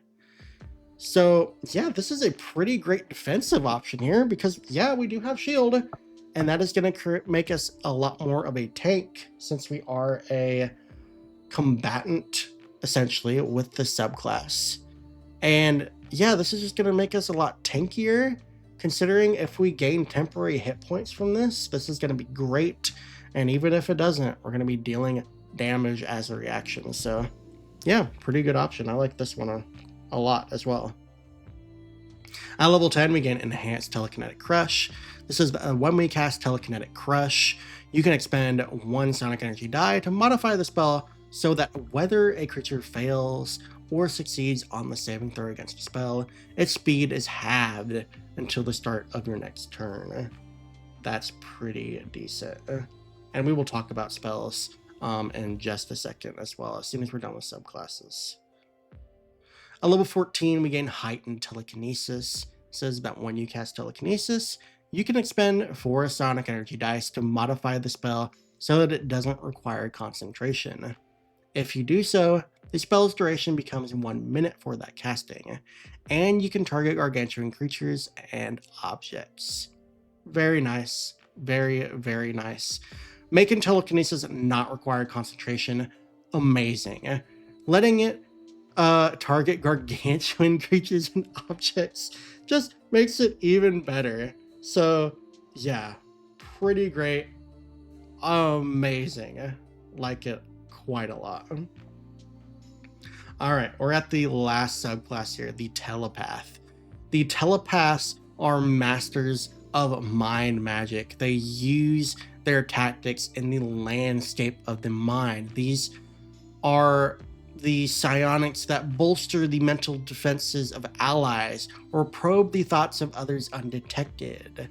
So yeah, this is a pretty great defensive option here because yeah, we do have Shield, and that is going to make us a lot more of a tank since we are a combatant essentially with the subclass. And yeah, this is just going to make us a lot tankier. Considering if we gain temporary hit points from this is going to be great. And even if it doesn't, we're going to be dealing damage as a reaction. So yeah, pretty good option. I like this one a lot as well. At level 10, we gain Enhanced Telekinetic Crush. This is when we cast Telekinetic Crush, you can expend 1 sonic energy die to modify the spell so that whether a creature fails or succeeds on the saving throw against a spell, its speed is halved until the start of your next turn. That's pretty decent. And we will talk about spells in just a second as well, as soon as we're done with subclasses. At level 14, we gain Heightened Telekinesis. It says that when you cast Telekinesis, you can expend 4 sonic energy dice to modify the spell so that it doesn't require concentration. If you do so, the spell's duration becomes 1 minute for that casting, and you can target gargantuan creatures and objects. Very nice. Very, very nice. Making telekinesis not require concentration, amazing. Letting it target gargantuan creatures and objects just makes it even better. So yeah, pretty great, amazing. Like it quite a lot. All right, we're at the last subclass here, the Telepath. The Telepaths are masters of mind magic. They use their tactics in the landscape of the mind. These are the psionics that bolster the mental defenses of allies or probe the thoughts of others undetected.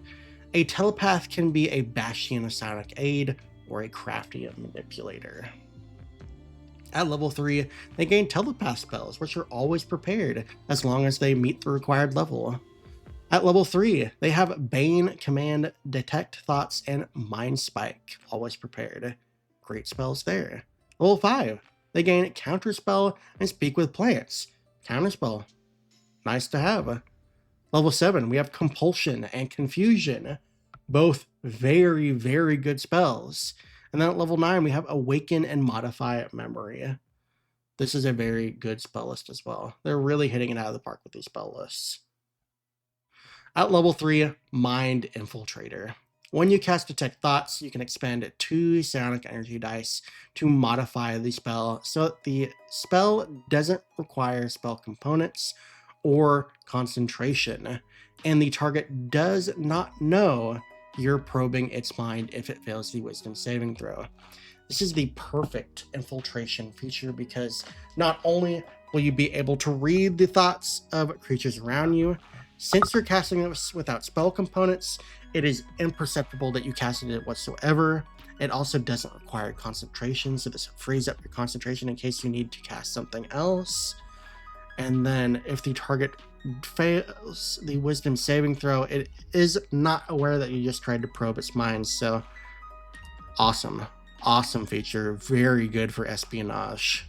A telepath can be a bastion psionic aid or a crafty manipulator. At level 3, they gain telepath spells, which are always prepared as long as they meet the required level. At level 3, they have Bane, Command, Detect Thoughts, and Mind Spike, always prepared. Great spells there. Level 5, they gain Counterspell and Speak with Plants. Counterspell, nice to have. Level 7, we have Compulsion and Confusion, both very, very good spells. And then at level 9, we have Awaken and Modify Memory. This is a very good spell list as well. They're really hitting it out of the park with these spell lists. At level 3, Mind Infiltrator. When you cast Detect Thoughts, you can expend 2 Psionic Energy dice to modify the spell so that the spell doesn't require spell components or concentration, and the target does not know you're probing its mind if it fails the Wisdom saving throw. This is the perfect infiltration feature because not only will you be able to read the thoughts of creatures around you, since you're casting this without spell components, it is imperceptible that you casted it whatsoever. It also doesn't require concentration, so this frees up your concentration in case you need to cast something else. And then if the target fails the Wisdom saving throw, it is not aware that you just tried to probe its mind. So awesome feature, very good for espionage.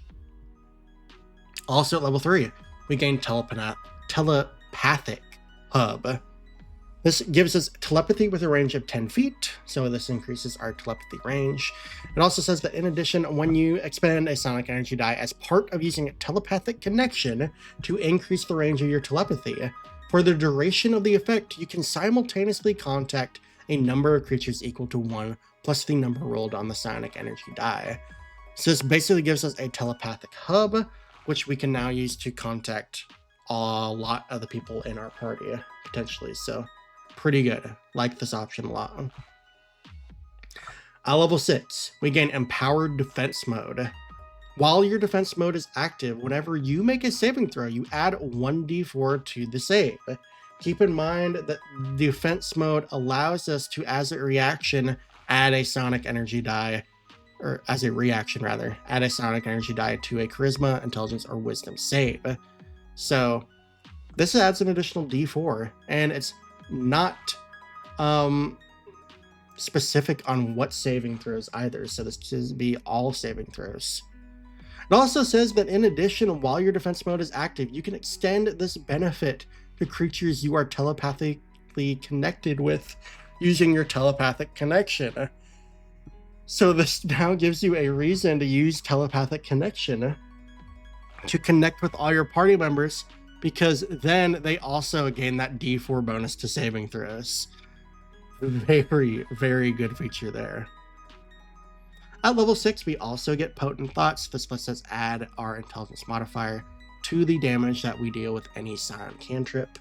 Also at level 3, we gain telepathic hub. This gives us telepathy with a range of 10 feet, so this increases our telepathy range. It also says that in addition, when you expend a Psionic Energy die as part of using a telepathic connection to increase the range of your telepathy, for the duration of the effect, you can simultaneously contact a number of creatures equal to 1 plus the number rolled on the Psionic Energy die. So this basically gives us a telepathic hub, which we can now use to contact a lot of the people in our party, potentially. So pretty good. Like this option a lot. At level 6, we gain Empowered Defense Mode. While your defense mode is active, whenever you make a saving throw, you add 1d4 to the save. Keep in mind that defense mode allows us to, as a reaction, add a Psionic Energy die, or as a reaction rather, add a Psionic Energy die to a Charisma, Intelligence, or Wisdom save. So this adds an additional d4, and it's not specific on what saving throws either, so this should be all saving throws. It also says that in addition, while your defense mode is active, you can extend this benefit to creatures you are telepathically connected with using your telepathic connection. So this now gives you a reason to use telepathic connection to connect with all your party members, because then they also gain that d4 bonus to saving throws. Very, very good feature there. At level 6, we also get Potent Thoughts. This lets us add our intelligence modifier to the damage that we deal with any silent cantrip.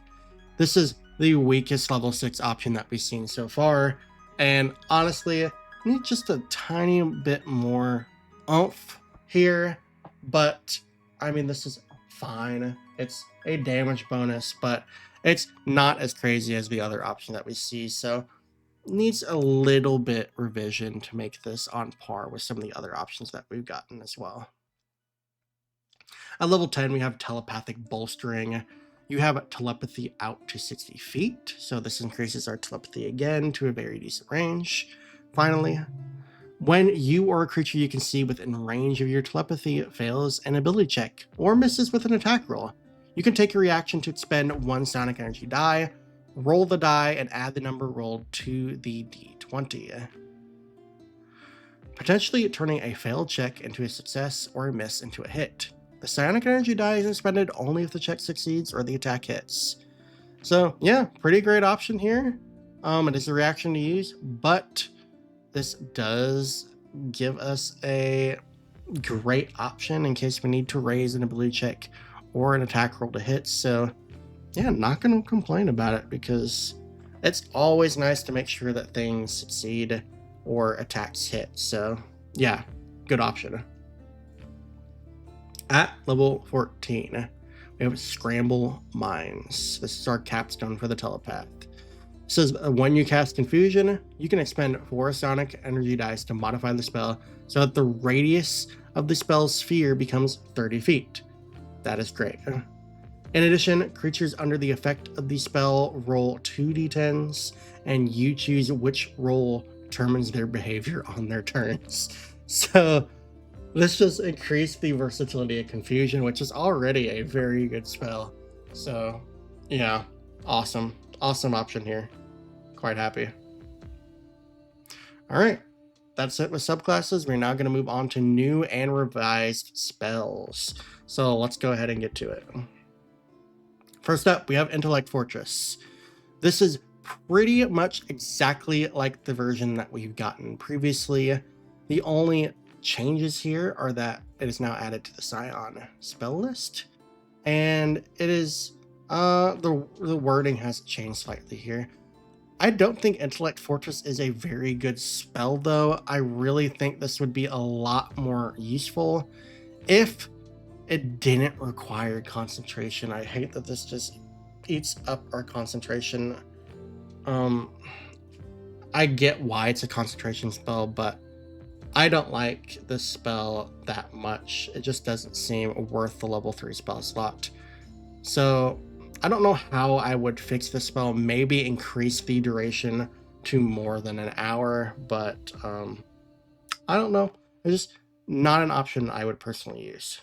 This is the weakest level 6 option that we've seen so far, and honestly, I need just a tiny bit more oomph here, but I mean, this is fine. It's a damage bonus, but it's not as crazy as the other option that we see, so needs a little bit revision to make this on par with some of the other options that we've gotten as well. At level 10, we have Telepathic Bolstering. You have telepathy out to 60 feet, so this increases our telepathy again to a very decent range. Finally, When you or a creature you can see within range of your telepathy fails an ability check or misses with an attack roll, you can take a reaction to expend 1 psionic energy die, roll the die, and add the number rolled to the d20. Potentially turning a failed check into a success or a miss into a hit. The psionic energy die is expended only if the check succeeds or the attack hits. So yeah, pretty great option here. It is a reaction to use, but this does give us a great option in case we need to raise an ability check or an attack roll to hit. So yeah, not going to complain about it because it's always nice to make sure that things succeed or attacks hit. So yeah, good option. At level 14, we have Scramble Minds. This is our capstone for the Telepath. It says when you cast Confusion, you can expend 4 psionic energy dice to modify the spell so that the radius of the spell's sphere becomes 30 feet. That is great. In addition, creatures under the effect of the spell roll 2d10s, and you choose which roll determines their behavior on their turns. So this just increased the versatility of Confusion, which is already a very good spell. So yeah, awesome option here. Quite happy. All right, that's it with subclasses. We're now going to move on to new and revised spells. So let's go ahead and get to it. First up, we have Intellect Fortress. This is pretty much exactly like the version that we've gotten previously. The only changes here are that it is now added to the Psion spell list, and it is the wording has changed slightly here. I don't think Intellect Fortress is a very good spell, though. I really think this would be a lot more useful if it didn't require concentration. I hate that this just eats up our concentration. I get why it's a concentration spell, but I don't like this spell that much. It just doesn't seem worth the level 3 spell slot. So I don't know how I would fix this spell. Maybe increase the duration to more than an hour, but I don't know. It's just not an option I would personally use.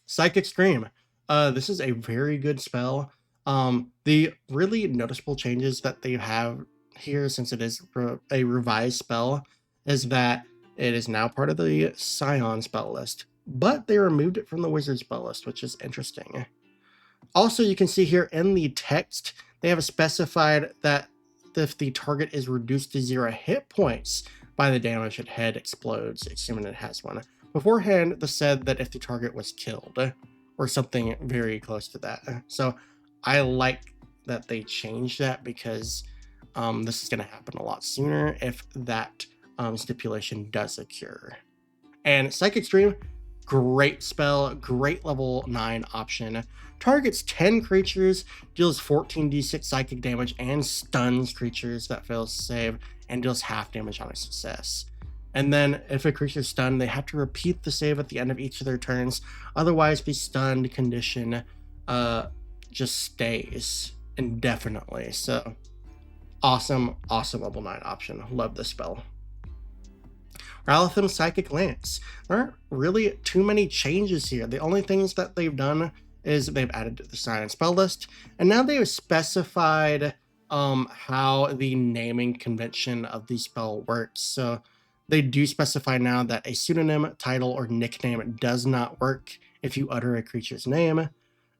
Psychic Scream. This is a very good spell. The really noticeable changes that they have here, since it is a revised spell, is that it is now part of the Psion spell list, but they removed it from the Wizard spell list, which is interesting. Also, you can see here in the text, they have specified that if the target is reduced to 0 hit points by the damage its head explodes, assuming it has one. Beforehand, this said that if the target was killed, or something very close to that. So I like that they changed that, because this is going to happen a lot sooner if that stipulation does occur. And Psychic Stream, great spell, great level 9 option. Targets 10 creatures, deals 14d6 psychic damage, and stuns creatures that fails to save, and deals half damage on a success. And then if a creature is stunned, they have to repeat the save at the end of each of their turns. Otherwise, the stunned condition just stays indefinitely. So awesome level 9 option. Love this spell. Ralatham Psychic Lance. There aren't really too many changes here. The only things that they've done is they've added to the Psion spell list, and now they've specified how the naming convention of the spell works. So they do specify now that a pseudonym, title, or nickname does not work if you utter a creature's name,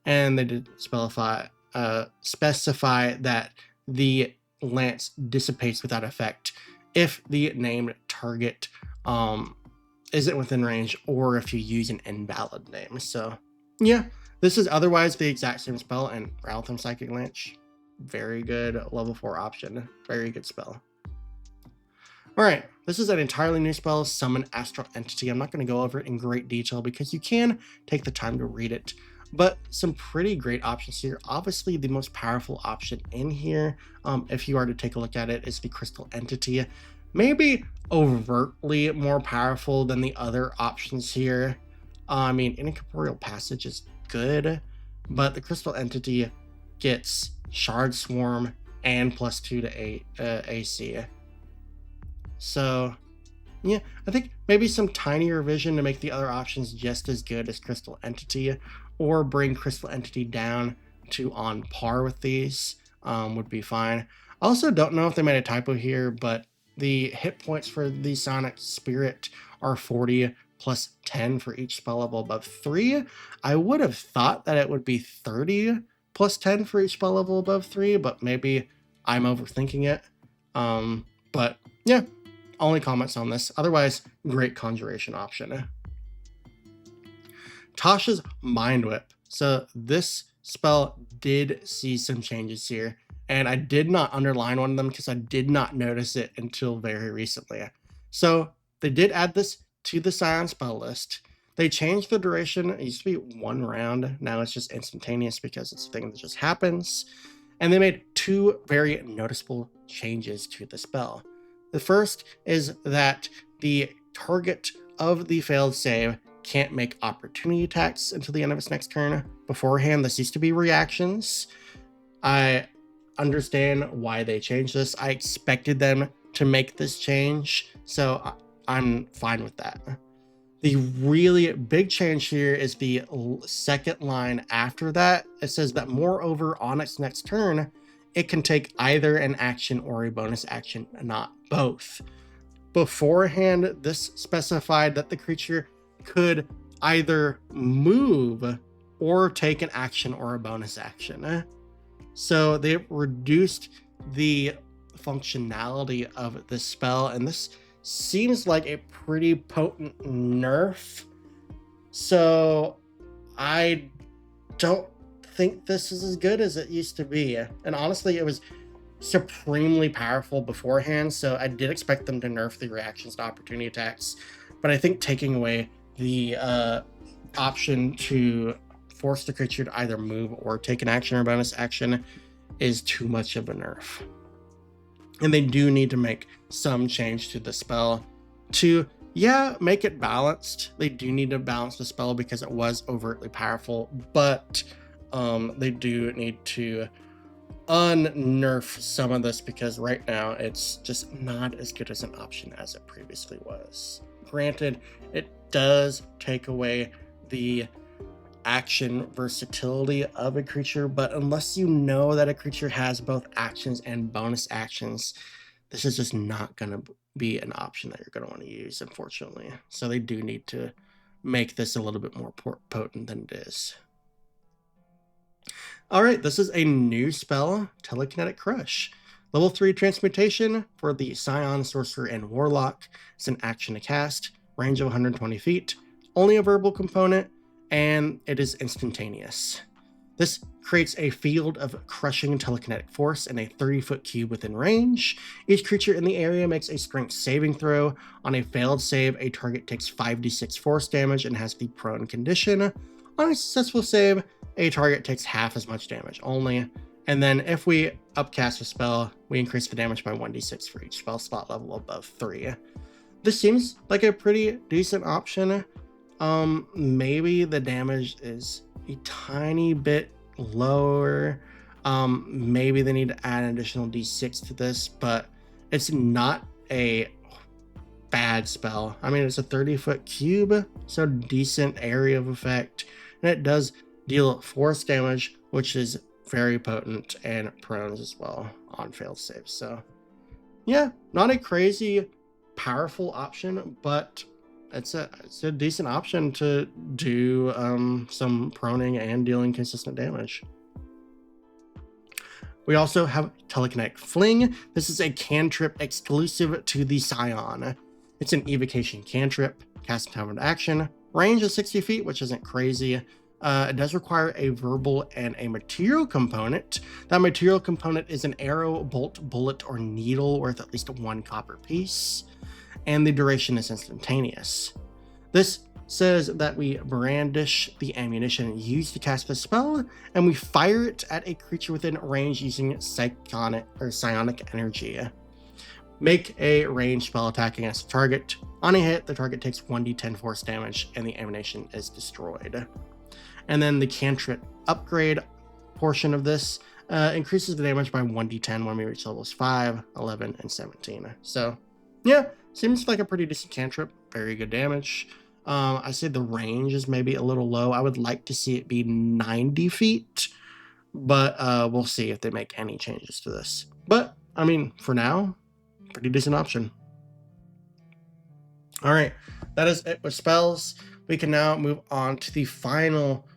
and they did specify that the lance dissipates without effect if the named target isn't within range, or if you use an invalid name. So yeah, this is otherwise the exact same spell, and Ralatham Psychic Lance, very good level 4 option, very good spell. All right, this is an entirely new spell, Summon Astral Entity. I'm not going to go over it in great detail because you can take the time to read it, but some pretty great options here. Obviously, the most powerful option in here, if you are to take a look at it, is the Crystal Entity. Maybe overtly more powerful than the other options here. I mean, Incorporeal Passage is good, but the Crystal Entity gets Shard Swarm and +2 to AC. So Yeah, I think maybe some tiny revision to make the other options just as good as Crystal Entity, or bring Crystal Entity down to on par with these would be fine. I also don't know if they made a typo here, but the hit points for the Sonic Spirit are 40 plus 10 for each spell level above 3. I would have thought that it would be 30 plus 10 for each spell level above 3, but maybe I'm overthinking it. But yeah, only comments on this. Otherwise, great conjuration option. Tasha's Mind Whip. So this spell did see some changes here, and I did not underline one of them because I did not notice it until very recently. So they did add this to the Scion spell list. They changed the duration. It used to be 1 round. Now it's just instantaneous because it's a thing that just happens. And they made 2 very noticeable changes to the spell. The first is that the target of the failed save can't make opportunity attacks until the end of its next turn. Beforehand, this used to be reactions. I understand why they changed this. I expected them to make this change, so I'm fine with that. The really big change here is the second line after that. It says that moreover, on its next turn, it can take either an action or a bonus action, not both. Beforehand, this specified that the creature could either move or take an action or a bonus action. So they reduced the functionality of this spell, and this seems like a pretty potent nerf. So I don't think this is as good as it used to be. And honestly, it was supremely powerful beforehand, so I did expect them to nerf the reactions to opportunity attacks. But I think taking away the option to force the creature to either move or take an action or bonus action is too much of a nerf. And they do need to make some change to the spell to, yeah, make it balanced. They do need to balance the spell because it was overtly powerful, but they do need to unnerf some of this because right now it's just not as good as an option as it previously was. Granted, it does take away the action versatility of a creature, but unless you know that a creature has both actions and bonus actions, this is just not going to be an option that you're going to want to use, unfortunately. So they do need to make this a little bit more potent than it is. All right, this is a new spell, Telekinetic Crush. Level 3 transmutation for the Psion, Sorcerer, and Warlock. It's an action to cast, range of 120 feet, only a verbal component, and it is instantaneous. This creates a field of crushing telekinetic force in a 30-foot cube within range. Each creature in the area makes a strength saving throw. On a failed save, a target takes 5d6 force damage and has the prone condition. On a successful save, a target takes half as much damage only. And then if we upcast a spell, we increase the damage by 1d6 for each spell slot level above 3. This seems like a pretty decent option. Maybe the damage is a tiny bit lower. Maybe they need to add an additional d6 to this, but it's not a bad spell. I mean, it's a 30-foot cube, so decent area of effect, and it does deal force damage, which is very potent, and prones as well on failed saves. So yeah, not a crazy powerful option, but it's a decent option to do some proning and dealing consistent damage. We also have Telekinetic Fling. This is a cantrip exclusive to the Psion. It's an evocation cantrip, cast time of action, range of 60 feet, which isn't crazy. It does require a verbal and a material component. That material component is an arrow, bolt, bullet, or needle worth at least 1 copper piece, and the duration is instantaneous. This says that we brandish the ammunition used to cast the spell, and we fire it at a creature within range using psionic energy. Make a ranged spell attack against the target. On a hit, the target takes 1d10 force damage, and the ammunition is destroyed. And then the cantrip upgrade portion of this increases the damage by 1d10 when we reach levels 5, 11, and 17. So yeah, Seems like a pretty decent cantrip. Very good damage. I say the range is maybe a little low. I would like to see it be 90 feet, but we'll see if they make any changes to this. But, I mean, for now, pretty decent option. All right, that is it with spells. We can now move on to the final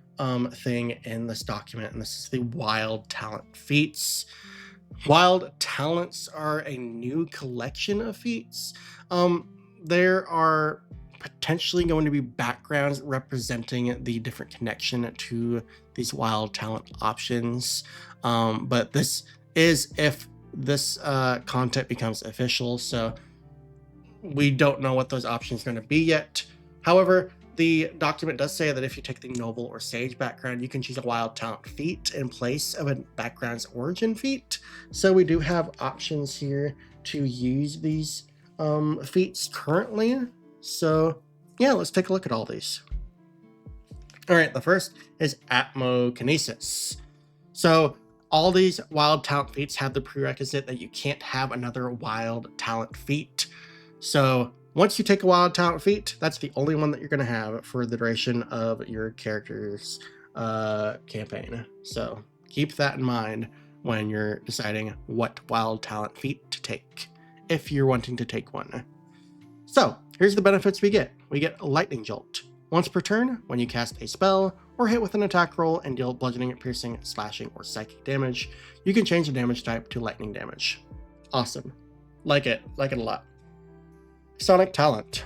thing in this document, and this is the Wild Talent Feats. Wild Talents are a new collection of feats. There are potentially going to be backgrounds representing the different connection to these wild talent options. But this is if this content becomes official, so we don't know what those options are going to be yet. However, the document does say that if you take the noble or sage background, you can choose a wild talent feat in place of a background's origin feat. So we do have options here to use these feats currently. So yeah, let's take a look at all these. All right, the first is Atmokinesis. So all these wild talent feats have the prerequisite that you can't have another wild talent feat. So once you take a wild talent feat, that's the only one that you're going to have for the duration of your character's campaign. So keep that in mind when you're deciding what wild talent feat to take, if you're wanting to take one. So here's the benefits we get. We get Lightning Jolt. Once per turn, when you cast a spell or hit with an attack roll and deal bludgeoning, piercing, slashing, or psychic damage, you can change the damage type to lightning damage. Awesome. Like it a lot. Psionic Talent.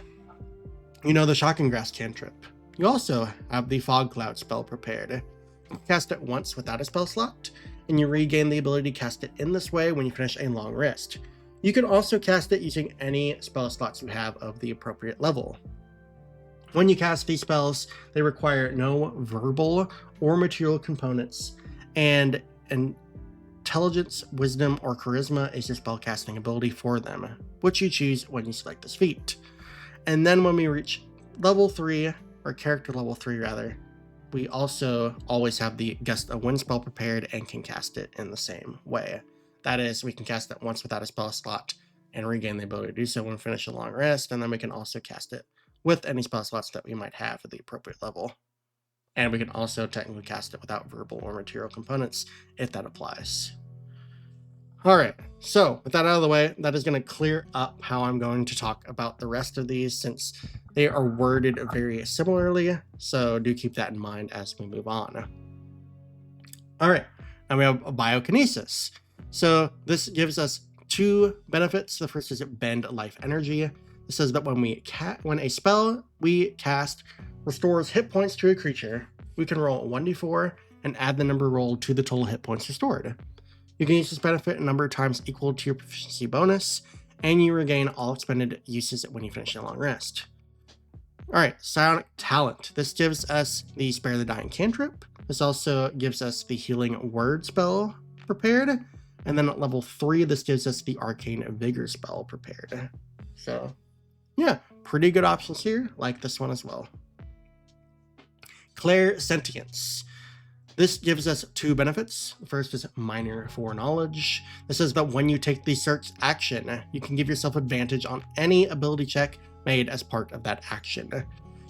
You know the Shocking Grasp cantrip. You also have the Fog Cloud spell prepared. You cast it once without a spell slot, and you regain the ability to cast it in this way when you finish a long rest. You can also cast it using any spell slots you have of the appropriate level. When you cast these spells, they require no verbal or material components, and Intelligence, Wisdom, or Charisma is your spellcasting ability for them, which you choose when you select this feat. And then when we reach level 3, or character level 3 rather, we also always have the Gust of Wind spell prepared and can cast it in the same way. That is, we can cast it once without a spell slot and regain the ability to do so when we finish a long rest, and then we can also cast it with any spell slots that we might have at the appropriate level. And we can also technically cast it without verbal or material components if that applies. All right, so with that out of the way, that is going to clear up how I'm going to talk about the rest of these, since they are worded very similarly. So do keep that in mind as we move on. All right, now we have Biokinesis. So this gives us two benefits. The first is Bend Life Energy. It says that when a spell we cast restores hit points to a creature, we can roll 1d4 and add the number rolled to the total hit points restored. You can use this benefit a number of times equal to your proficiency bonus, and you regain all expended uses when you finish a long rest. All right, Psionic Talent. This gives us the Spare the Dying cantrip. This also gives us the Healing Word spell prepared. And then at level 3, this gives us the Arcane Vigor spell prepared. So yeah, pretty good options here. Like this one as well. Clairsentience. This gives us two benefits. The first is Minor Foreknowledge. This says that when you take the search action, you can give yourself advantage on any ability check made as part of that action.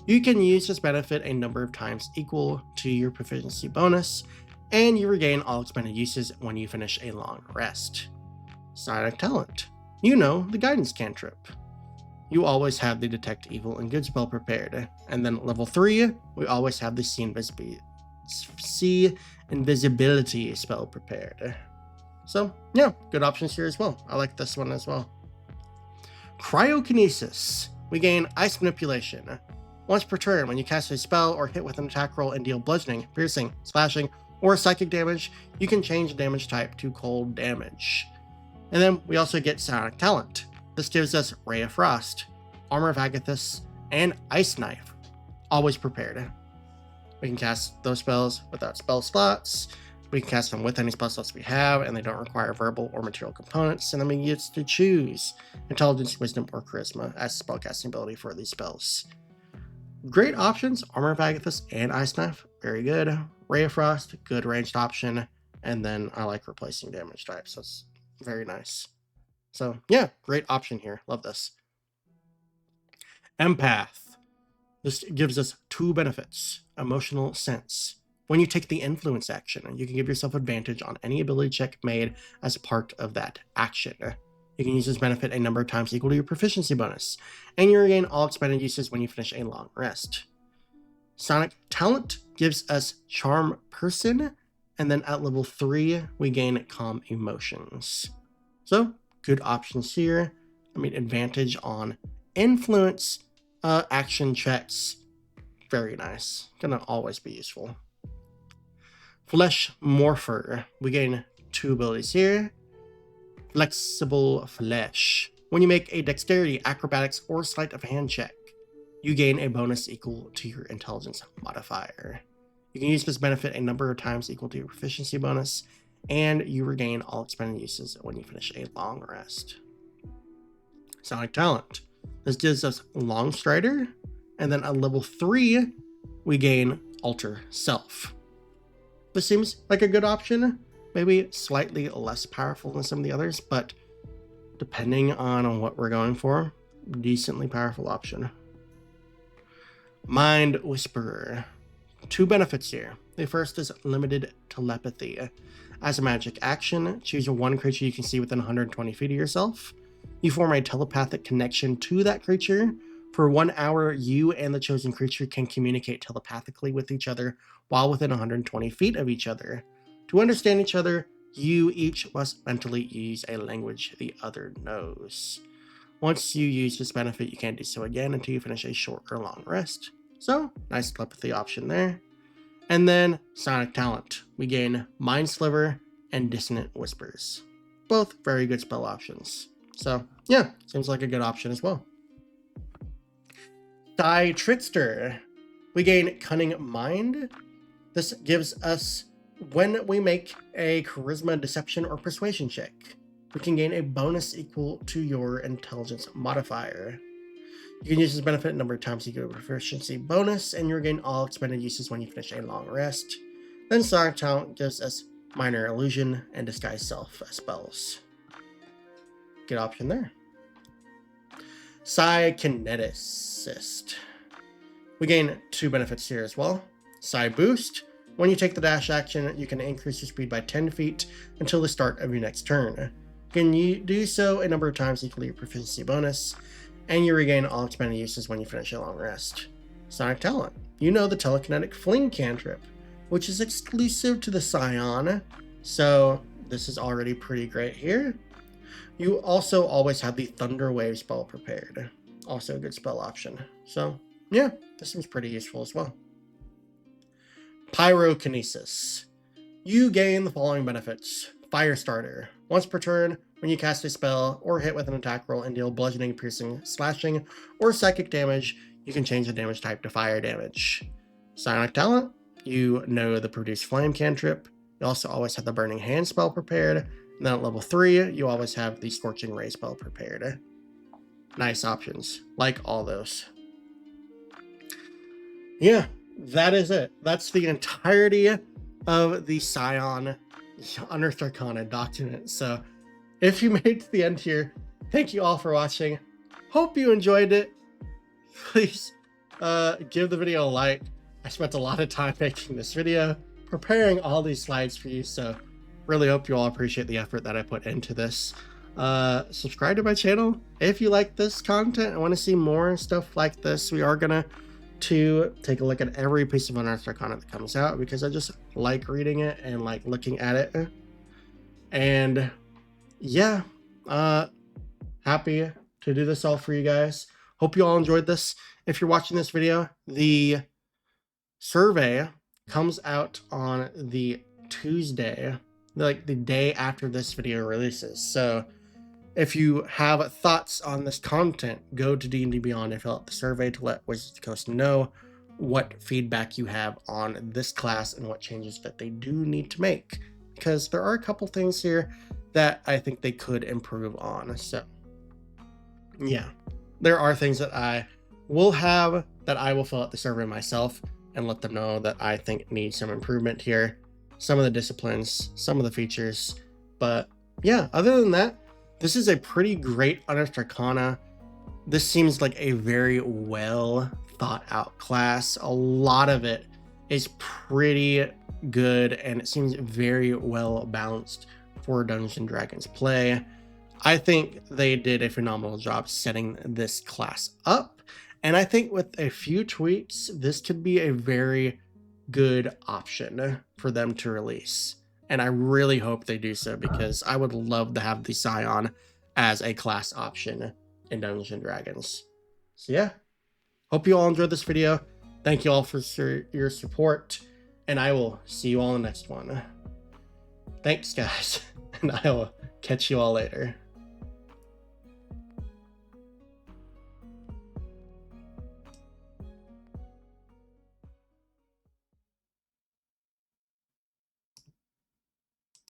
You can use this benefit a number of times equal to your proficiency bonus, and you regain all expended uses when you finish a long rest. Psionic Talent. You know the Guidance cantrip. You always have the Detect Evil and Good spell prepared. And then at level 3, we always have the See Invisibility spell prepared. So yeah, good options here as well. I like this one as well. Cryokinesis. We gain Ice Manipulation. Once per turn, when you cast a spell or hit with an attack roll and deal bludgeoning, piercing, slashing, or psychic damage, you can change the damage type to cold damage. And then we also get Psionic Talent. This gives us Ray of Frost, Armor of Agathis, and Ice Knife, always prepared. We can cast those spells without spell slots. We can cast them with any spell slots we have, and they don't require verbal or material components. And then we get to choose Intelligence, Wisdom, or Charisma as spellcasting ability for these spells. Great options, Armor of Agathis and Ice Knife, very good. Ray of Frost, good ranged option. And then I like replacing damage types, so it's very nice. So yeah, great option here. Love this. Empath. This gives us 2 benefits. Emotional sense. When you take the influence action, you can give yourself advantage on any ability check made as a part of that action. You can use this benefit a number of times equal to your proficiency bonus, and you regain all expended uses when you finish a long rest. Sonic Talent gives us Charm Person, and then at level 3, we gain Calm Emotions. So, good options here. I mean, advantage on influence action checks. Very nice. Gonna always be useful. Flesh Morpher. We gain 2 abilities here. Flexible Flesh. When you make a dexterity, acrobatics, or sleight of hand check, you gain a bonus equal to your intelligence modifier. You can use this benefit a number of times equal to your proficiency bonus, and you regain all expended uses when you finish a long rest. Sonic Talent. This gives us Long Strider, and then at level 3, we gain Alter Self. This seems like a good option, maybe slightly less powerful than some of the others, but depending on what we're going for, decently powerful option. Mind Whisperer. 2 benefits here. The first is limited telepathy. As a magic action, choose 1 creature you can see within 120 feet of yourself. You form a telepathic connection to that creature. For 1 hour, you and the chosen creature can communicate telepathically with each other while within 120 feet of each other. To understand each other, you each must mentally use a language the other knows. Once you use this benefit, you can't do so again until you finish a short or long rest. So, nice telepathy option there. And then, Sonic Talent. We gain Mind Sliver and Dissonant Whispers. Both very good spell options. So, yeah, seems like a good option as well. Psi Trickster. We gain Cunning Mind. This gives us, when we make a Charisma, Deception, or Persuasion check, we can gain a bonus equal to your intelligence modifier. You can use this benefit a number of times you get a proficiency bonus, and you regain all expended uses when you finish a long rest. Then Sonic Talent gives us Minor Illusion and Disguise Self as spells. Good option there. Psykinetic. We gain 2 benefits here as well. Psi Boost. When you take the dash action, you can increase your speed by 10 feet until the start of your next turn. You can do so a number of times equal to your proficiency bonus, and you regain all expended uses when you finish a long rest. Sonic Talent. You know the Telekinetic Fling cantrip, which is exclusive to the Psion, so this is already pretty great here. You also always have the Thunder Wave spell prepared. Also a good spell option. So, yeah, this seems pretty useful as well. Pyrokinesis. You gain the following benefits. Firestarter. Once per turn, when you cast a spell or hit with an attack roll and deal bludgeoning, piercing, slashing, or psychic damage, you can change the damage type to fire damage. Psionic Talent. You know the Produce Flame cantrip. You also always have the Burning Hand spell prepared. And then at level 3, you always have the Scorching Ray spell prepared. Nice options. Like all those. Yeah, that is it. That's the entirety of the Psion Unearthed Arcana document. So if you made it to the end here, thank you all for watching. Hope you enjoyed it. Please give the video a like. I spent a lot of time making this video, preparing all these slides for you, so really hope you all appreciate the effort that I put into this. Subscribe to my channel if you like this content and want to see more stuff like this. We are gonna take a look at every piece of Unearthed Arcana that comes out because I just like reading it and like looking at it. And yeah, happy to do this all for you guys. Hope you all enjoyed this. If you're watching this video, the survey comes out on the Tuesday, like the day after this video releases. So if you have thoughts on this content, go to D&D Beyond and fill out the survey to let Wizards of the Coast know what feedback you have on this class and what changes that they do need to make, because there are a couple things here that I think they could improve on. So yeah, there are things that I will fill out the survey myself and let them know that I think need some improvement here. Some of the disciplines, some of the features, but yeah, other than that, this is a pretty great Unearthed Arcana This seems like a very well thought out class. A lot of it is pretty good and it seems very well balanced for Dungeons and Dragons play. I think they did a phenomenal job setting this class up, and I think with a few tweaks, this could be a very good option for them to release. And I really hope they do so, because I would love to have the Psion as a class option in Dungeons and Dragons. So yeah, hope you all enjoyed this video. Thank you all for your support, and I will see you all in the next one. Thanks, guys, and I will catch you all later.